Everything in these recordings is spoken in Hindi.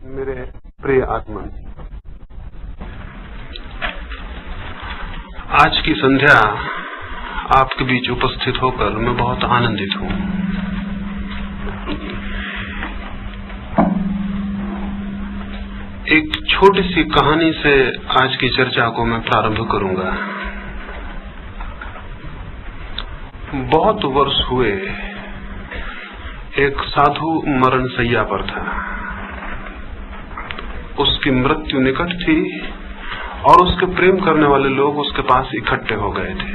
मेरे प्रिय आत्मन, आज की संध्या आपके बीच उपस्थित होकर मैं बहुत आनंदित हूं। एक छोटी सी कहानी से आज की चर्चा को मैं प्रारंभ करूंगा। बहुत वर्ष हुए एक साधु मरण शैया पर था। उसकी मृत्यु निकट थी और उसके प्रेम करने वाले लोग उसके पास इकट्ठे हो गए थे।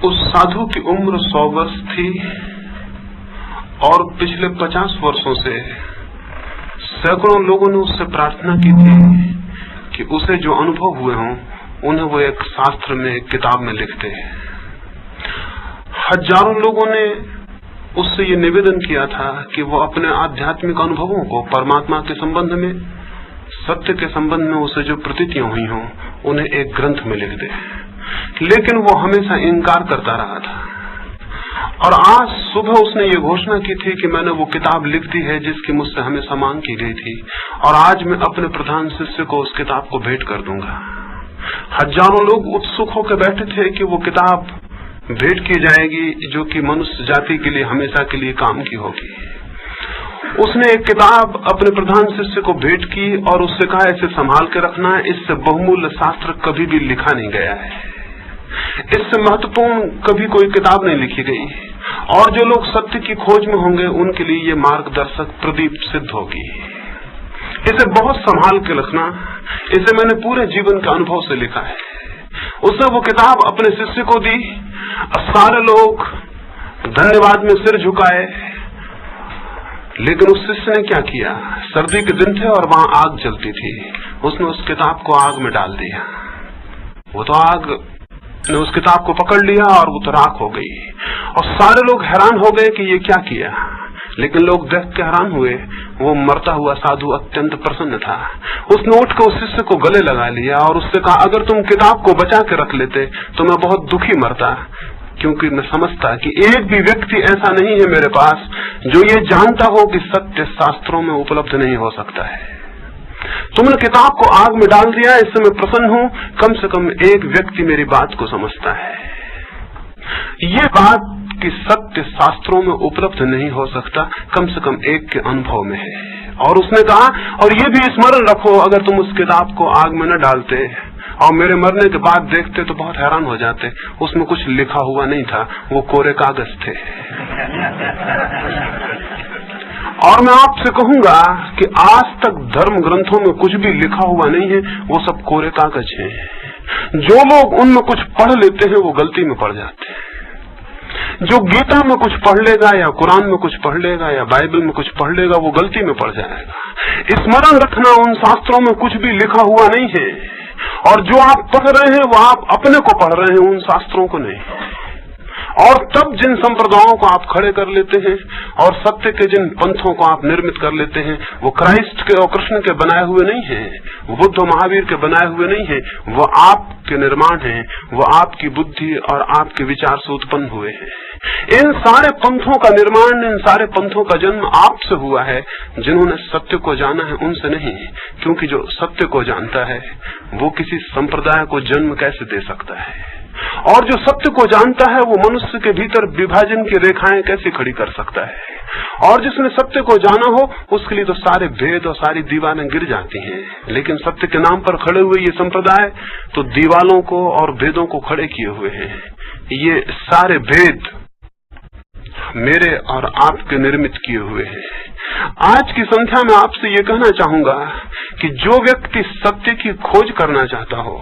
उस साधु की उम्र 100 वर्ष थी और पिछले 50 वर्षों से सैकड़ों लोगों ने उससे प्रार्थना की थी कि उसे जो अनुभव हुए हों उन्हें वो एक शास्त्र में, एक किताब में लिखते हैं। हजारों लोगों ने उससे ये निवेदन किया था कि वो अपने आध्यात्मिक अनुभवों को, परमात्मा के संबंध में, सत्य के संबंध में उसे जो प्रतीतियां हुई हों उन्हें एक ग्रंथ में लिख दे। लेकिन वो हमेशा इनकार करता रहा था। और आज सुबह उसने ये घोषणा की थी कि मैंने वो किताब लिख दी है जिसकी मुझसे हमेशा मांग की गई थी, और आज मैं अपने प्रधान शिष्य को उस किताब को भेंट कर दूंगा। हजारों लोग उत्सुक होकर बैठे थे कि वो किताब भेंट की जाएगी जो कि मनुष्य जाति के लिए हमेशा के लिए काम की होगी। उसने एक किताब अपने प्रधान शिष्य को भेंट की और उससे कहा, इसे संभाल के रखना है, इससे बहुमूल्य शास्त्र कभी भी लिखा नहीं गया है, इससे महत्वपूर्ण कभी कोई किताब नहीं लिखी गई, और जो लोग सत्य की खोज में होंगे उनके लिए ये मार्गदर्शक प्रदीप सिद्ध होगी। इसे बहुत संभाल के रखना, इसे मैंने पूरे जीवन के अनुभव से लिखा है। उसने वो किताब अपने शिष्य को दी। सारे लोग धन्यवाद में सिर झुकाए, लेकिन उस शिष्य ने क्या किया? सर्दी के दिन थे और वहां आग जलती थी। उसने उस किताब को आग में डाल दिया। वो तो आग ने उस किताब को पकड़ लिया और वो तो राख हो गई। और सारे लोग हैरान हो गए कि ये क्या किया। लेकिन लोग देख के हैरान हुए। वो मरता हुआ साधु अत्यंत प्रसन्न था। उसने उठकर उस शिष्य को गले लगा लिया और उससे कहा, अगर तुम किताब को बचा के रख लेते तो मैं बहुत दुखी मरता, क्योंकि मैं समझता कि एक भी व्यक्ति ऐसा नहीं है मेरे पास जो ये जानता हो कि सत्य शास्त्रों में उपलब्ध नहीं हो सकता है। तुमने किताब को आग में डाल दिया, इससे मैं प्रसन्न हूं। कम से कम एक व्यक्ति मेरी बात को समझता है। ये बात कि सत्य शास्त्रों में उपलब्ध नहीं हो सकता, कम से कम एक के अनुभव में है। और उसने कहा, और ये भी स्मरण रखो, अगर तुम उस किताब को आग में न डालते और मेरे मरने के बाद देखते तो बहुत हैरान हो जाते। उसमें कुछ लिखा हुआ नहीं था, वो कोरे कागज थे। और मैं आपसे कहूंगा कि आज तक धर्म ग्रंथों में कुछ भी लिखा हुआ नहीं है, वो सब कोरे कागज हैं। जो लोग उनमें कुछ पढ़ लेते हैं वो गलती में पड़ जाते हैं। जो गीता में कुछ पढ़ लेगा या कुरान में कुछ पढ़ लेगा या बाइबल में कुछ पढ़ लेगा वो गलती में पड़ जाएगा। स्मरण रखना, उन शास्त्रों में कुछ भी लिखा हुआ नहीं है, और जो आप पढ़ रहे हैं वो आप अपने को पढ़ रहे हैं, उन शास्त्रों को नहीं। और तब जिन संप्रदायों को आप खड़े कर लेते हैं और सत्य के जिन पंथों को आप निर्मित कर लेते हैं, वो क्राइस्ट के और कृष्ण के बनाए हुए नहीं हैं, वो बुद्ध और महावीर के बनाए हुए नहीं हैं, वो आपके निर्माण हैं, वो आपकी बुद्धि और आपके विचार से उत्पन्न हुए हैं। इन सारे पंथों का निर्माण, इन सारे पंथों का जन्म आपसे हुआ है। जिन्होंने सत्य को जाना है उनसे नहीं, क्योंकि जो सत्य को जानता है वो किसी संप्रदाय को जन्म कैसे दे सकता है, और जो सत्य को जानता है वो मनुष्य के भीतर विभाजन की रेखाएं कैसे खड़ी कर सकता है। और जिसने सत्य को जाना हो उसके लिए तो सारे भेद और सारी दीवारें गिर जाती हैं। लेकिन सत्य के नाम पर खड़े हुए ये संप्रदाय तो दीवालों को और भेदों को खड़े किए हुए हैं। ये सारे भेद मेरे और आपके निर्मित किए हुए हैं। आज की संख्या में आपसे ये कहना चाहूंगा कि जो व्यक्ति सत्य की खोज करना चाहता हो,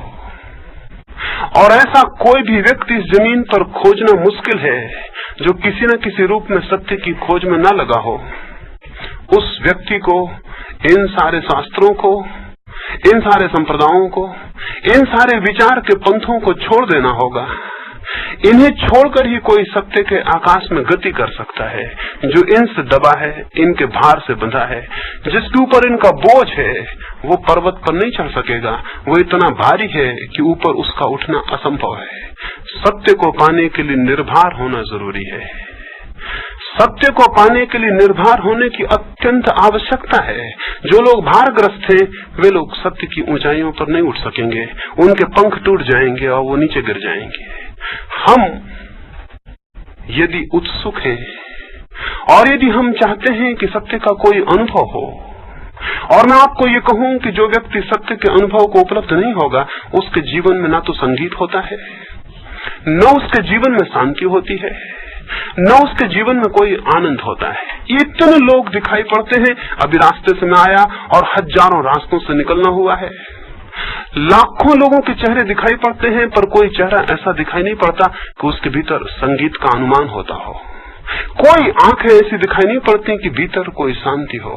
और ऐसा कोई भी व्यक्ति इस जमीन पर खोजना मुश्किल है जो किसी न किसी रूप में सत्य की खोज में न लगा हो, उस व्यक्ति को इन सारे शास्त्रों को, इन सारे संप्रदायों को, इन सारे विचार के पंथों को छोड़ देना होगा। इन्हें छोड़कर ही कोई सत्य के आकाश में गति कर सकता है। जो इनसे दबा है, इनके भार से बंधा है, जिसके ऊपर इनका बोझ है, वो पर्वत पर नहीं चढ़ सकेगा। वो इतना भारी है कि ऊपर उसका उठना असंभव है। सत्य को पाने के लिए निर्भर होना जरूरी है। सत्य को पाने के लिए निर्भर होने की अत्यंत आवश्यकता है। जो लोग भारग्रस्त हैं वे लोग सत्य की ऊंचाइयों पर नहीं उठ सकेंगे, उनके पंख टूट जाएंगे और वो नीचे गिर जाएंगे। हम यदि उत्सुक हैं और यदि हम चाहते हैं कि सत्य का कोई अनुभव हो, और मैं आपको ये कहूं कि जो व्यक्ति सत्य के अनुभव को उपलब्ध नहीं होगा, उसके जीवन में ना तो संगीत होता है, न उसके जीवन में शांति होती है, न उसके जीवन में कोई आनंद होता है। इतने लोग दिखाई पड़ते हैं। अभी रास्ते से मैं आया और हजारों रास्तों से निकलना हुआ है, लाखों लोगों के चेहरे दिखाई पड़ते हैं, पर कोई चेहरा ऐसा दिखाई नहीं पड़ता कि उसके भीतर संगीत का अनुमान होता हो। कोई आंखें ऐसी दिखाई नहीं पड़ती कि भीतर कोई शांति हो।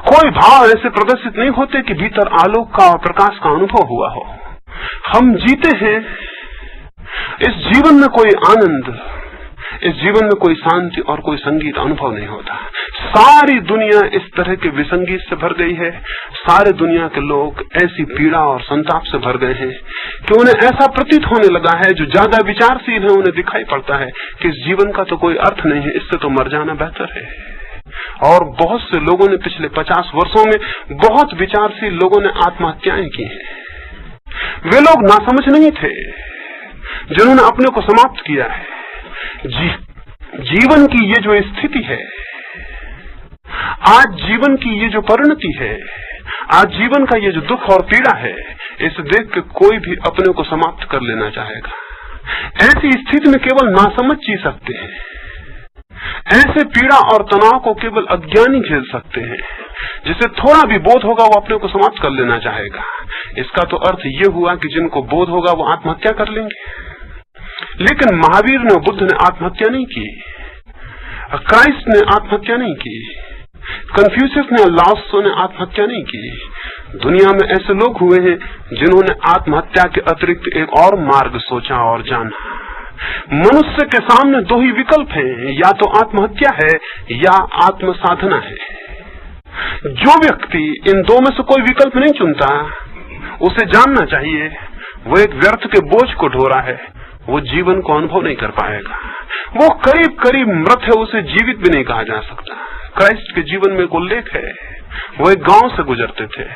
कोई भाव ऐसे प्रदर्शित नहीं होते कि भीतर आलोक का और प्रकाश का अनुभव हुआ हो। हम जीते हैं, इस जीवन में कोई आनंद, इस जीवन में कोई शांति और कोई संगीत अनुभव नहीं होता। सारी दुनिया इस तरह के विसंगीत से भर गई है। सारे दुनिया के लोग ऐसी पीड़ा और संताप से भर गए हैं कि उन्हें ऐसा प्रतीत होने लगा है, जो ज्यादा विचारशील है उन्हें दिखाई पड़ता है कि इस जीवन का तो कोई अर्थ नहीं है, इससे तो मर जाना बेहतर है। और बहुत से लोगों ने पिछले 50 वर्षों में, बहुत विचारशील लोगों ने आत्महत्याएं की हैं। वे लोग नासमझ नहीं थे जिन्होंने अपने को समाप्त किया है। जीवन की ये जो स्थिति है, आज जीवन की ये जो परिणति है, आज जीवन का ये जो दुख और पीड़ा है, इसे देख के कोई भी अपने को समाप्त कर लेना चाहेगा। ऐसी स्थिति में केवल नासमझ जी सकते हैं। ऐसे पीड़ा और तनाव को केवल अज्ञानी झेल सकते हैं। जिसे थोड़ा भी बोध होगा वो अपने को समाप्त कर लेना चाहेगा। इसका तो अर्थ ये हुआ कि जिनको बोध होगा वो आत्महत्या कर लेंगे। लेकिन महावीर ने, बुद्ध ने आत्महत्या नहीं की, क्राइस्ट ने आत्महत्या नहीं की, कन्फ्यूशियस ने, लाओत्से ने आत्महत्या नहीं की। दुनिया में ऐसे लोग हुए हैं जिन्होंने आत्महत्या के अतिरिक्त एक और मार्ग सोचा और जाना। मनुष्य के सामने दो ही विकल्प हैं, या तो आत्महत्या है या आत्म साधना है। जो व्यक्ति इन दो में से कोई विकल्प नहीं चुनता, उसे जानना चाहिए वो एक व्यर्थ के बोझ को ढो रहा है, वो जीवन को अनुभव नहीं कर पाएगा। वो करीब करीब मृत है, उसे जीवित भी नहीं कहा जा सकता। क्राइस्ट के जीवन में एक उल्लेख है, वो एक गांव से गुजरते थे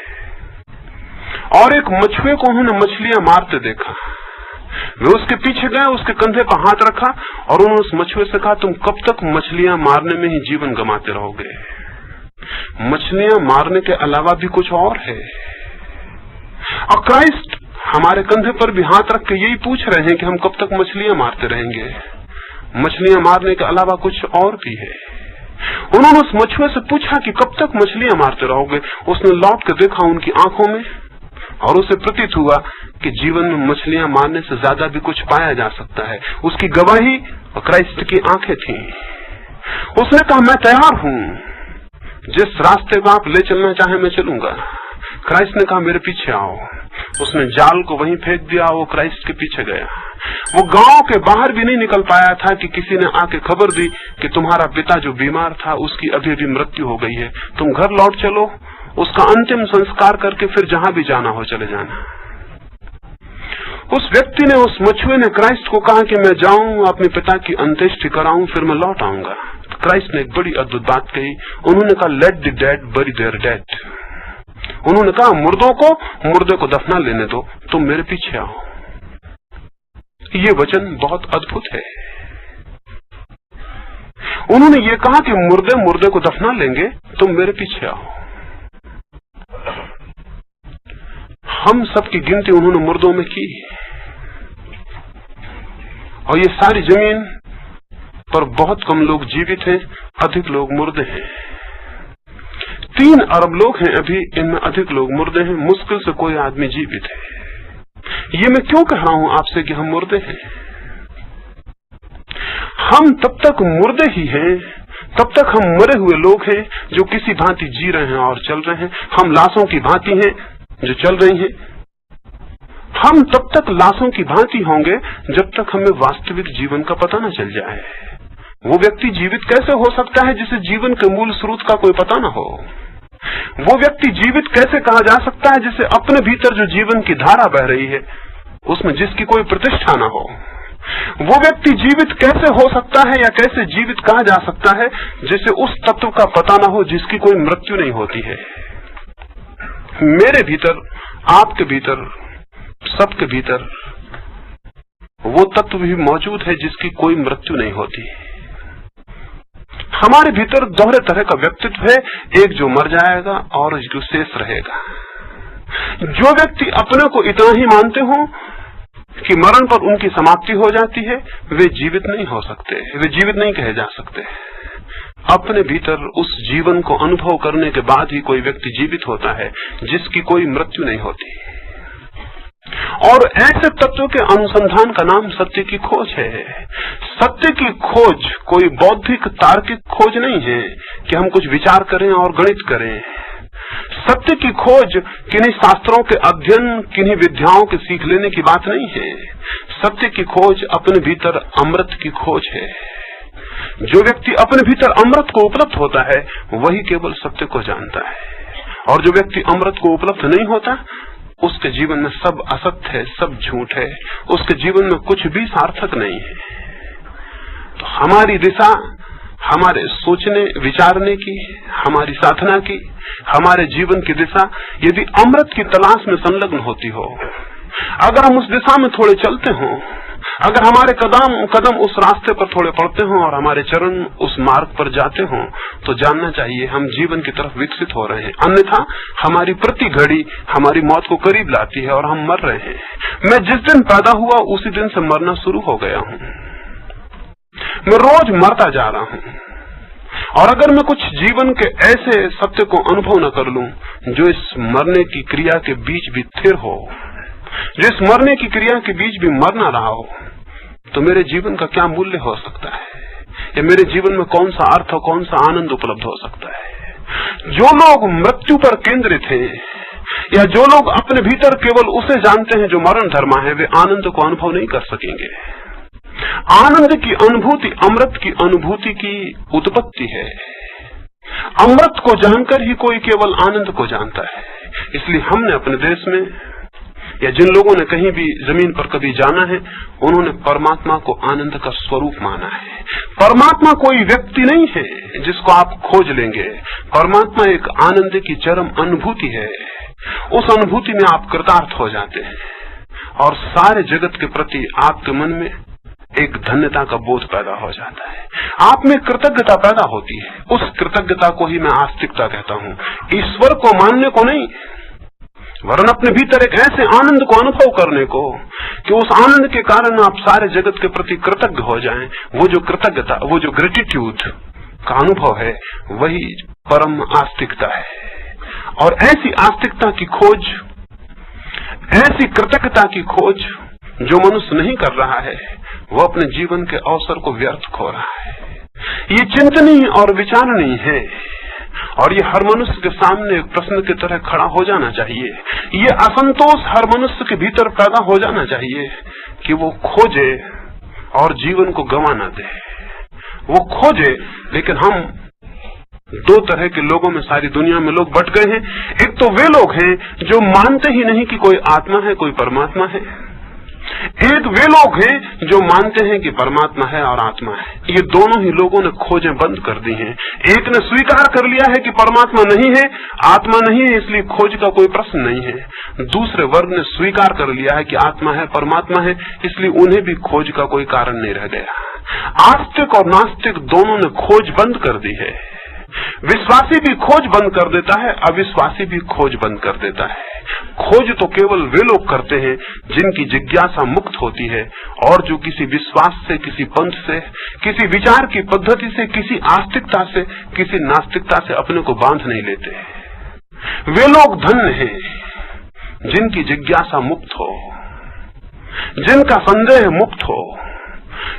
और एक मछुए को उन्होंने मछलियां मारते देखा। वे उसके पीछे गए, उसके कंधे पर हाथ रखा और उन्होंने उस मछुए से कहा, तुम कब तक मछलियां मारने में ही जीवन गंवाते रहोगे? मछलियां मारने के अलावा भी कुछ और है। और क्राइस्ट हमारे कंधे पर भी हाथ रख के यही पूछ रहे हैं कि हम कब तक मछलियां मारते रहेंगे? मछलियां मारने के अलावा कुछ और भी है। उन्होंने उस मछुए से पूछा कि कब तक मछलियां मारते रहोगे? उसने लौट के देखा उनकी आंखों में और उसे प्रतीत हुआ कि जीवन में मछलियां मारने से ज्यादा भी कुछ पाया जा सकता है। उसकी गवाही क्राइस्ट की आंखें थी। उसने कहा, मैं तैयार हूं, जिस रास्ते को आप ले चलना चाहे मैं चलूंगा। क्राइस्ट ने कहा, मेरे पीछे आओ। उसने जाल को वहीं फेंक दिया, वो क्राइस्ट के पीछे गया। वो गांव के बाहर भी नहीं निकल पाया था कि किसी ने आके खबर दी कि तुम्हारा पिता जो बीमार था उसकी अभी अभी मृत्यु हो गई है, तुम घर लौट चलो, उसका अंतिम संस्कार करके फिर जहां भी जाना हो चले जाना। उस व्यक्ति ने, उस मछुए ने क्राइस्ट को कहा कि मैं जाऊं अपने पिता की अंत्येष्टि कराऊं, फिर मैं लौट आऊंगा। क्राइस्ट ने एक बड़ी अद्भुत बात कही। उन्होंने कहा, लेट द डेड बरी देयर डेड। उन्होंने कहा, मुर्दे को दफना लेने दो, तुम मेरे पीछे आओ। ये वचन बहुत अद्भुत है। उन्होंने ये कहा कि मुर्दे को दफना लेंगे, तुम मेरे पीछे आओ। हम सबकी गिनती उन्होंने मुर्दों में की और ये सारी जमीन पर बहुत कम लोग जीवित हैं, अधिक लोग मुर्दे हैं। 3 अरब लोग हैं अभी, इनमें अधिक लोग मुर्दे हैं। मुश्किल से कोई आदमी जीवित है। ये मैं क्यों कह रहा हूं आपसे कि हम मुर्दे हैं? हम तब तक मुर्दे ही हैं, तब तक हम मरे हुए लोग हैं जो किसी भांति जी रहे हैं और चल रहे हैं। हम लाशों की भांति हैं जो चल रही हैं। हम तब तक लाशों की भांति होंगे जब तक हमें वास्तविक जीवन का पता न चल जाए। वो व्यक्ति जीवित कैसे हो सकता है जिसे जीवन के मूल स्रोत का कोई पता न हो? वो व्यक्ति जीवित कैसे कहा जा सकता है जिसे अपने भीतर जो जीवन की धारा बह रही है उसमें जिसकी कोई प्रतिष्ठा न हो? वो व्यक्ति जीवित कैसे हो सकता है या कैसे जीवित कहा जा सकता है जिसे उस तत्व का पता ना हो जिसकी कोई मृत्यु नहीं होती है। मेरे भीतर, आपके भीतर, सबके भीतर वो तत्व भी मौजूद है जिसकी कोई मृत्यु नहीं होती। हमारे भीतर दोहरे तरह का व्यक्तित्व है, एक जो मर जाएगा और जो शेष रहेगा। जो व्यक्ति अपने को इतना ही मानते हो कि मरण पर उनकी समाप्ति हो जाती है, वे जीवित नहीं हो सकते, वे जीवित नहीं कहे जा सकते। अपने भीतर उस जीवन को अनुभव करने के बाद ही कोई व्यक्ति जीवित होता है जिसकी कोई मृत्यु नहीं होती। और ऐसे तत्व के अनुसंधान का नाम सत्य की खोज है। सत्य की खोज कोई बौद्धिक तार्किक खोज नहीं है कि हम कुछ विचार करें और गणित करें। सत्य की खोज किन्हीं शास्त्रों के अध्ययन, किन्हीं विद्याओं के सीख लेने की बात नहीं है। सत्य की खोज अपने भीतर अमृत की खोज है। जो व्यक्ति अपने भीतर अमृत को उपलब्ध होता है वही केवल सत्य को जानता है, और जो व्यक्ति अमृत को उपलब्ध नहीं होता उसके जीवन में सब असत्य है, सब झूठ है, उसके जीवन में कुछ भी सार्थक नहीं है। तो हमारी दिशा हमारे सोचने विचारने की, हमारी साधना की, हमारे जीवन की दिशा यदि अमृत की तलाश में संलग्न होती हो, अगर हम उस दिशा में थोड़े चलते हों, अगर हमारे कदम उस रास्ते पर थोड़े पड़ते हों और हमारे चरण उस मार्ग पर जाते हों, तो जानना चाहिए हम जीवन की तरफ विकसित हो रहे हैं। अन्यथा हमारी प्रति घड़ी हमारी मौत को करीब लाती है और हम मर रहे हैं। मैं जिस दिन पैदा हुआ उसी दिन से मरना शुरू हो गया हूं। मैं रोज मरता जा रहा हूं, और अगर मैं कुछ जीवन के ऐसे सत्य को अनुभव न कर लूं जो इस मरने की क्रिया के बीच भी स्थिर हो, जो इस मरने की क्रिया के बीच भी मर ना रहा हो, तो मेरे जीवन का क्या मूल्य हो सकता है, या मेरे जीवन में कौन सा अर्थ और कौन सा आनंद उपलब्ध हो सकता है। जो लोग मृत्यु पर केंद्रित हैं, या जो लोग अपने भीतर केवल उसे जानते हैं जो मरण धर्मा है, वे आनंद को अनुभव नहीं कर सकेंगे। आनंद की अनुभूति अमृत की अनुभूति की उत्पत्ति है। अमृत को जानकर ही कोई केवल आनंद को जानता है। इसलिए हमने अपने देश में, या जिन लोगों ने कहीं भी जमीन पर कभी जाना है, उन्होंने परमात्मा को आनंद का स्वरूप माना है। परमात्मा कोई व्यक्ति नहीं है जिसको आप खोज लेंगे। परमात्मा एक आनंद की चरम अनुभूति है। उस अनुभूति में आप कृतार्थ हो जाते हैं और सारे जगत के प्रति आपके मन में एक धन्यता का बोध पैदा हो जाता है। आप में कृतज्ञता पैदा होती है। उस कृतज्ञता को ही मैं आस्तिकता कहता हूँ, ईश्वर को मानने को नहीं, वरन अपने भीतर एक ऐसे आनंद को अनुभव करने को कि उस आनंद के कारण आप सारे जगत के प्रति कृतज्ञ हो जाएं। वो जो कृतज्ञता, वो जो ग्रेटिट्यूड का अनुभव है, वही परम आस्तिकता है। और ऐसी आस्तिकता की खोज, ऐसी कृतज्ञता की खोज जो मनुष्य नहीं कर रहा है, वो अपने जीवन के अवसर को व्यर्थ खो रहा है। ये चिंतनीय और विचारणीय है, और ये हर मनुष्य के सामने एक प्रश्न की तरह खड़ा हो जाना चाहिए। ये असंतोष हर मनुष्य के भीतर पैदा हो जाना चाहिए कि वो खोजे और जीवन को गंवा ना दे। वो खोजे, लेकिन हम दो तरह के लोगों में सारी दुनिया में लोग बट गए हैं। एक तो वे लोग हैं जो मानते ही नहीं कि कोई आत्मा है, कोई परमात्मा है। एक वे लोग हैं जो मानते हैं कि परमात्मा है और आत्मा है। ये दोनों ही लोगों ने खोजें बंद कर दी हैं। एक ने स्वीकार कर लिया है कि परमात्मा नहीं है, आत्मा नहीं है, इसलिए खोज का कोई प्रश्न नहीं है। दूसरे वर्ग ने स्वीकार कर लिया है कि आत्मा है, परमात्मा है, इसलिए उन्हें भी खोज का कोई कारण नहीं रह गया। आस्तिक और नास्तिक दोनों ने खोज बंद कर दी है। विश्वासी भी खोज बंद कर देता है, अविश्वासी भी खोज बंद कर देता है। खोज तो केवल वे लोग करते हैं जिनकी जिज्ञासा मुक्त होती है और जो किसी विश्वास से, किसी पंथ से, किसी विचार की पद्धति से, किसी आस्तिकता से, किसी नास्तिकता से अपने को बांध नहीं लेते। वे लोग धन्य हैं जिनकी जिज्ञासा मुक्त हो, जिनका संदेह मुक्त हो,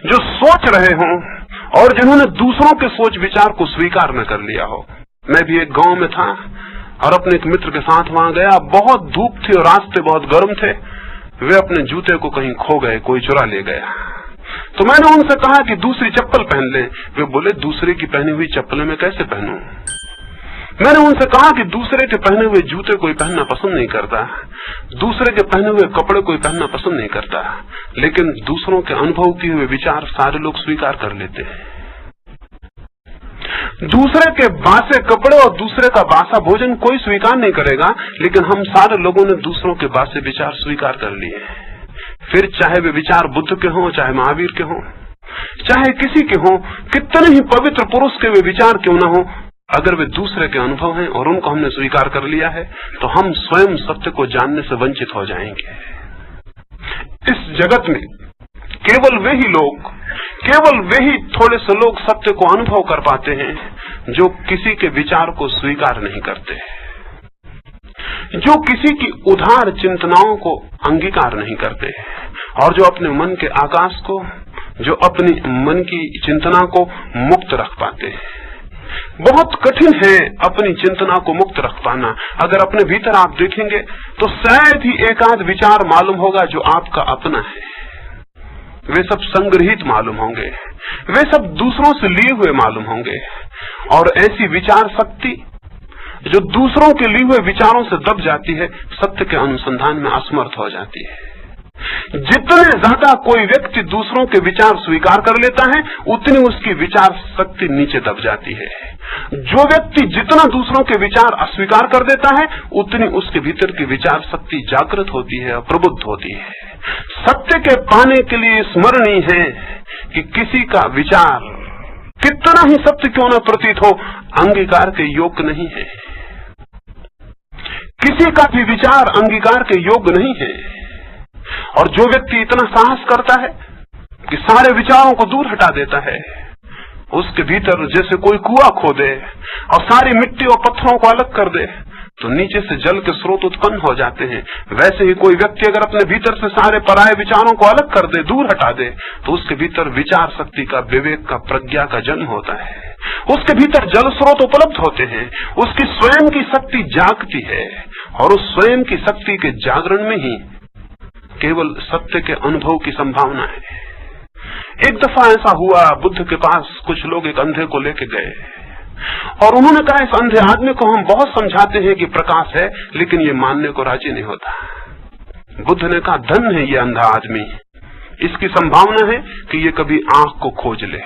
जो सोच रहे हों और जिन्होंने दूसरों के सोच विचार को स्वीकार न कर लिया हो। मैं भी एक गांव में था और अपने एक मित्र के साथ वहां गया। बहुत धूप थी और रास्ते बहुत गर्म थे। वे अपने जूते को कहीं खो गए, कोई चुरा ले गया। तो मैंने उनसे कहा कि दूसरी चप्पल पहन लें। वे बोले दूसरे की पहनी हुई चप्पलें मैं कैसे पहनूं? मैंने उनसे कहा कि दूसरे के पहने हुए जूते कोई पहनना पसंद नहीं करता, दूसरे के पहने हुए कपड़े कोई पहनना पसंद नहीं करता, लेकिन दूसरों के अनुभव किए हुए विचार सारे लोग स्वीकार कर लेते हैं। दूसरे के बासे कपड़े और दूसरे का बासा भोजन कोई स्वीकार नहीं करेगा, लेकिन हम सारे लोगों ने दूसरों के बासे विचार स्वीकार कर लिए। फिर चाहे वे विचार बुद्ध के हों, चाहे महावीर के हों, चाहे किसी के हों, कितने ही पवित्र पुरुष के वे विचार क्यों न हो, अगर वे दूसरे के अनुभव हैं और उनको हमने स्वीकार कर लिया है तो हम स्वयं सत्य को जानने से वंचित हो जाएंगे। इस जगत में केवल वे ही लोग, केवल वे ही थोड़े से लोग सत्य को अनुभव कर पाते हैं जो किसी के विचार को स्वीकार नहीं करते, जो किसी की उदार चिंतनाओं को अंगीकार नहीं करते, और जो अपने मन के आकाश को, जो अपनी मन की चिंतना को मुक्त रख पाते हैं। बहुत कठिन है अपनी चिंतना को मुक्त रख पाना। अगर अपने भीतर आप देखेंगे तो शायद ही एक आध विचार मालूम होगा जो आपका अपना है। वे सब संग्रहित मालूम होंगे, वे सब दूसरों से लिए हुए मालूम होंगे, और ऐसी विचार शक्ति जो दूसरों के लिए हुए विचारों से दब जाती है, सत्य के अनुसंधान में असमर्थ हो जाती है। जितने ज्यादा कोई व्यक्ति दूसरों के विचार स्वीकार कर लेता है, उतनी उसकी विचार शक्ति नीचे दब जाती है। जो व्यक्ति जितना दूसरों के विचार अस्वीकार कर देता है, उतनी उसके भीतर की विचार शक्ति जागृत होती है और प्रबुद्ध होती है। सत्य के पाने के लिए स्मरणीय है कि किसी का विचार कितना ही सत्य क्यों न प्रतीत हो, अंगीकार के योग्य नहीं है। किसी का भी विचार अंगीकार के योग्य नहीं है। और जो व्यक्ति इतना साहस करता है कि सारे विचारों को दूर हटा देता है, उसके भीतर जैसे कोई कुआं खोदे और सारी मिट्टी और पत्थरों को अलग कर दे तो नीचे से जल के स्रोत उत्पन्न हो जाते हैं, वैसे ही कोई व्यक्ति अगर अपने भीतर से सारे पराये विचारों को अलग कर दे, दूर हटा दे, तो उसके भीतर विचार शक्ति का, विवेक का, प्रज्ञा का जन्म होता है। उसके भीतर जल स्रोत उपलब्ध होते हैं, उसकी स्वयं की शक्ति जागती है, और उस स्वयं की शक्ति के जागरण में ही केवल सत्य के अनुभव की संभावना है। एक दफा ऐसा हुआ, बुद्ध के पास कुछ लोग एक अंधे को लेके गए और उन्होंने कहा, इस अंधे आदमी को हम बहुत समझाते हैं कि प्रकाश है, लेकिन ये मानने को राजी नहीं होता। बुद्ध ने कहा, धन है ये अंधा आदमी, इसकी संभावना है कि ये कभी आंख को खोज ले।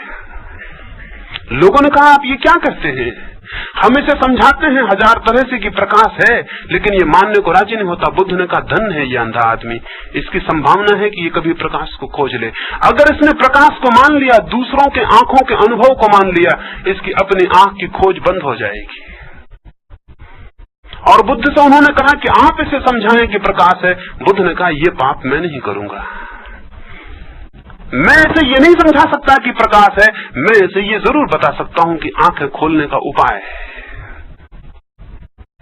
लोगों ने कहा, आप ये क्या करते हैं? हम इसे समझाते हैं हजार तरह से कि प्रकाश है, लेकिन ये मानने को राजी नहीं होता। बुद्ध ने कहा, धन है ये अंधा आदमी, इसकी संभावना है कि ये कभी प्रकाश को खोज ले। अगर इसने प्रकाश को मान लिया, दूसरों के आंखों के अनुभव को मान लिया, इसकी अपनी आंख की खोज बंद हो जाएगी। और बुद्ध से उन्होंने कहा कि आप इसे समझाएं कि प्रकाश है। बुद्ध ने कहा, ये पाप मैं नहीं करूंगा, मैं इसे ये नहीं समझा सकता कि प्रकाश है, मैं इसे ये जरूर बता सकता हूं कि आंखें खोलने का उपाय है।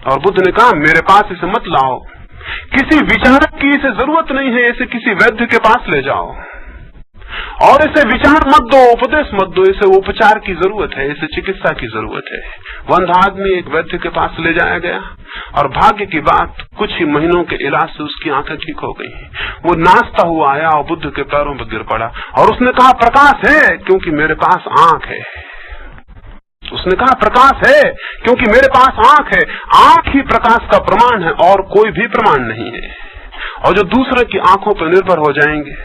और बुद्ध ने कहा, मेरे पास इसे मत लाओ, किसी विचारक की इसे जरूरत नहीं है, इसे किसी वैद्य के पास ले जाओ और इसे विचार मत दो, उपदेश मत दो, इसे उपचार की जरूरत है, इसे चिकित्सा की जरूरत है। वह अंधा आदमी एक वैद्य के पास ले जाया गया और भाग्य की बात, कुछ ही महीनों के इलाज से उसकी आंखें ठीक हो गई। वो नाचता हुआ आया और बुद्ध के पैरों पर गिर पड़ा और उसने कहा, प्रकाश है क्योंकि मेरे पास आंख है। उसने कहा, प्रकाश है क्योंकि मेरे पास आंख है। आंख ही प्रकाश का प्रमाण है और कोई भी प्रमाण नहीं है। और जो दूसरे की आंखों पर निर्भर हो जाएंगे,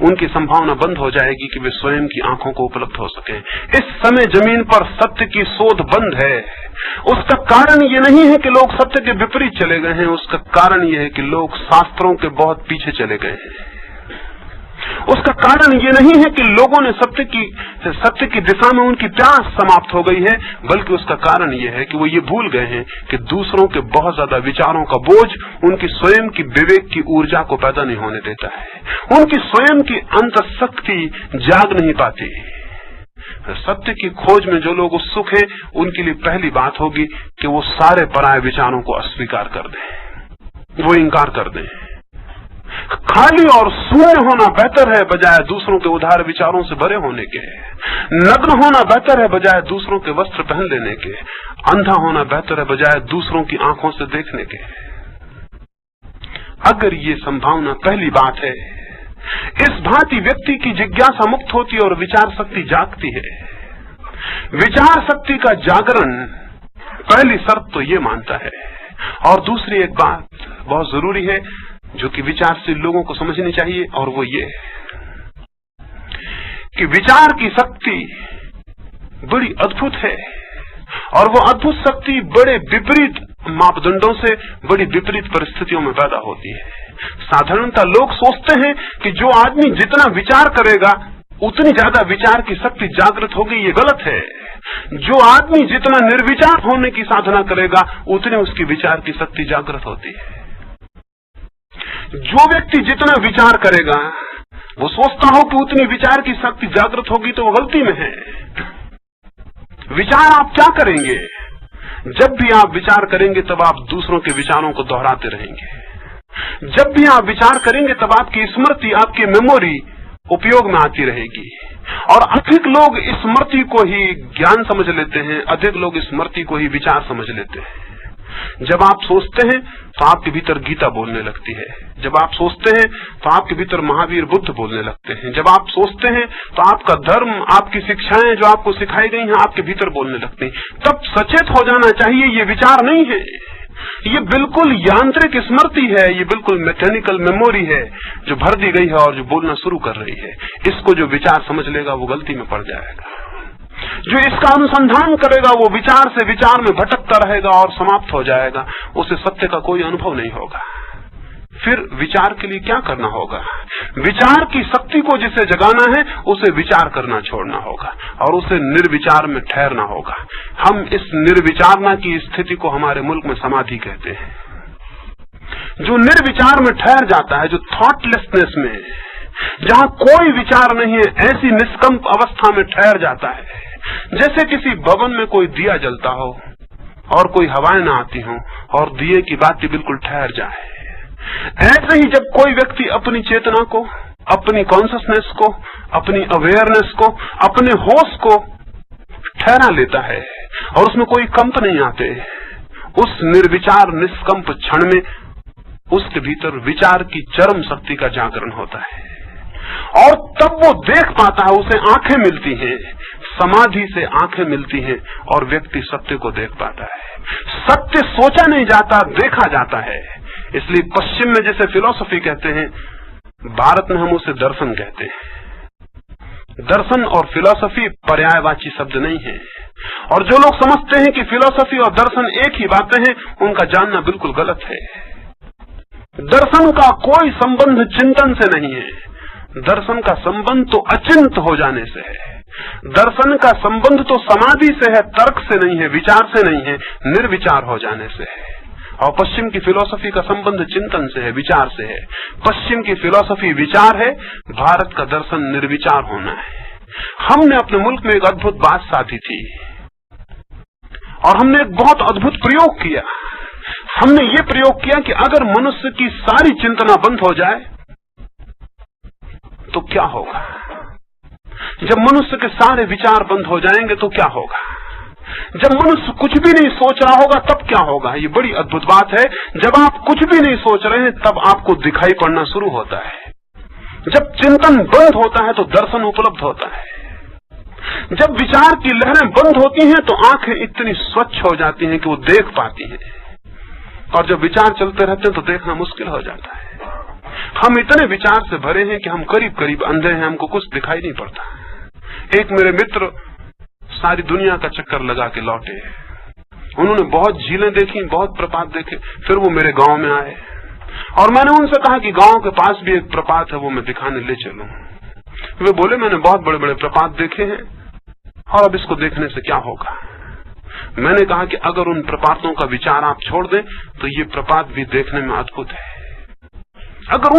उनकी संभावना बंद हो जाएगी कि वे स्वयं की आंखों को उपलब्ध हो सके। इस समय जमीन पर सत्य की शोध बंद है। उसका कारण ये नहीं है कि लोग सत्य के विपरीत चले गए हैं, उसका कारण ये है कि लोग शास्त्रों के बहुत पीछे चले गए हैं। उसका कारण ये नहीं है कि लोगों ने सत्य की दिशा में उनकी प्यास समाप्त हो गई है, बल्कि उसका कारण ये है कि वो ये भूल गए हैं कि दूसरों के बहुत ज्यादा विचारों का बोझ उनकी स्वयं की विवेक की ऊर्जा को पैदा नहीं होने देता है। उनकी स्वयं की अंतःशक्ति जाग नहीं पाती। सत्य की खोज में जो लोग उत्सुक हैं, उनके लिए पहली बात होगी कि वो सारे पराये विचारों को अस्वीकार कर दें, वो इंकार कर दें। खाली और शून्य होना बेहतर है बजाय दूसरों के उदार विचारों से भरे होने के। नग्न होना बेहतर है बजाय दूसरों के वस्त्र पहन लेने के। अंधा होना बेहतर है बजाय दूसरों की आंखों से देखने के। अगर ये संभावना पहली बात है, इस भांति व्यक्ति की जिज्ञासा मुक्त होती है और विचार शक्ति जागती है। विचार शक्ति का जागरण पहली शर्त तो ये मानता है। और दूसरी एक बात बहुत जरूरी है जो कि विचारशील लोगों को समझनी चाहिए, और वो ये कि विचार की शक्ति बड़ी अद्भुत है, और वो अद्भुत शक्ति बड़े विपरीत मापदंडों से बड़ी विपरीत परिस्थितियों में पैदा होती है। साधारणतः लोग सोचते हैं कि जो आदमी जितना विचार करेगा उतनी ज्यादा विचार की शक्ति जागृत होगी। ये गलत है। जो आदमी जितना निर्विचार होने की साधना करेगा उतनी उसकी विचार की शक्ति जागृत होती है। जो व्यक्ति जितना विचार करेगा वो सोचता हो कि उतनी विचार की शक्ति जागृत होगी, तो वो गलती में है। विचार आप क्या करेंगे? जब भी आप विचार करेंगे तब आप दूसरों के विचारों को दोहराते रहेंगे। जब भी आप विचार करेंगे तब आपकी स्मृति, आपकी मेमोरी उपयोग में आती रहेगी। और अधिक लोग स्मृति को ही ज्ञान समझ लेते हैं, अधिक लोग स्मृति को ही विचार समझ लेते हैं। जब आप सोचते हैं तो आपके भीतर गीता बोलने लगती है। जब आप सोचते हैं तो आपके भीतर महावीर बुद्ध बोलने लगते हैं। जब आप सोचते हैं तो आपका धर्म, आपकी शिक्षाएं जो आपको सिखाई गई हैं, आपके भीतर बोलने लगती हैं। तब सचेत हो जाना चाहिए, ये विचार नहीं है, ये बिल्कुल यांत्रिक स्मृति है, ये बिल्कुल मैकेनिकल मेमोरी है जो भर दी गई है और जो बोलना शुरू कर रही है। इसको जो विचार समझ लेगा वो गलती में पड़ जाएगा। जो इसका अनुसंधान करेगा वो विचार से विचार में भटकता रहेगा और समाप्त हो जाएगा। उसे सत्य का कोई अनुभव नहीं होगा। फिर विचार के लिए क्या करना होगा? विचार की शक्ति को जिसे जगाना है उसे विचार करना छोड़ना होगा और उसे निर्विचार में ठहरना होगा। हम इस निर्विचारना की स्थिति को हमारे मुल्क में समाधि कहते हैं। जो निर्विचार में ठहर जाता है, जो थॉटलेसनेस में, जहां कोई विचार नहीं है, ऐसी निष्कंप अवस्था में ठहर जाता है। जैसे किसी भवन में कोई दिया जलता हो और कोई हवाएं ना आती हो और दिए की बाती बिल्कुल ठहर जाए। ऐसे ही जब कोई व्यक्ति अपनी चेतना को, अपनी कॉन्शसनेस को, अपनी अवेयरनेस को, अपने होश को ठहरा लेता है और उसमें कोई कंप नहीं आते, उस निर्विचार निष्कंप क्षण में उसके भीतर विचार की चरम शक्ति का जागरण होता है। और तब वो देख पाता है, उसे आंखें मिलती हैं, समाधि से आंखें मिलती हैं और व्यक्ति सत्य को देख पाता है। सत्य सोचा नहीं जाता, देखा जाता है। इसलिए पश्चिम में जैसे फिलॉसफी कहते हैं, भारत में हम उसे दर्शन कहते हैं। दर्शन और फिलॉसफी पर्यायवाची शब्द नहीं है। और जो लोग समझते हैं कि फिलॉसफी और दर्शन एक ही बातें हैं, उनका जानना बिल्कुल गलत है। दर्शन का कोई संबंध चिंतन से नहीं है। दर्शन का संबंध तो अचिंत हो जाने से है। दर्शन का संबंध तो समाधि से है, तर्क से नहीं है, विचार से नहीं है, निर्विचार हो जाने से है। और पश्चिम की फिलॉसफी का संबंध चिंतन से है, विचार से है। पश्चिम की फिलॉसफी विचार है, भारत का दर्शन निर्विचार होना है। हमने अपने मुल्क में एक अद्भुत बात साधी थी और हमने एक बहुत अद्भुत प्रयोग किया। हमने ये प्रयोग किया कि अगर मनुष्य की सारी चिंतना बंद हो जाए तो क्या होगा? जब मनुष्य के सारे विचार बंद हो जाएंगे तो क्या होगा? जब मनुष्य कुछ भी नहीं सोच रहा होगा तब क्या होगा? ये बड़ी अद्भुत बात है। जब आप कुछ भी नहीं सोच रहे हैं तब आपको दिखाई पड़ना शुरू होता है। जब चिंतन बंद होता है तो दर्शन उपलब्ध होता है। जब विचार की लहरें बंद होती हैं तो आंखें इतनी स्वच्छ हो जाती हैं कि वो देख पाती हैं, और जब विचार चलते रहते हैं तो देखना मुश्किल हो जाता है। हम इतने विचार से भरे हैं कि हम करीब करीब अंधे हैं, हमको कुछ दिखाई नहीं पड़ता। एक मेरे मित्र सारी दुनिया का चक्कर लगा के लौटे। उन्होंने बहुत झीलें देखी, बहुत प्रपात देखे। फिर वो मेरे गांव में आए और मैंने उनसे कहा कि गांव के पास भी एक प्रपात है, वो मैं दिखाने ले चलूं। वे बोले मैंने बहुत बड़े बड़े प्रपात देखे हैं और अब इसको देखने से क्या होगा। मैंने कहा कि अगर उन प्रपातों का विचार आप छोड़ दें तो ये प्रपात भी देखने में अद्भुत है। अगर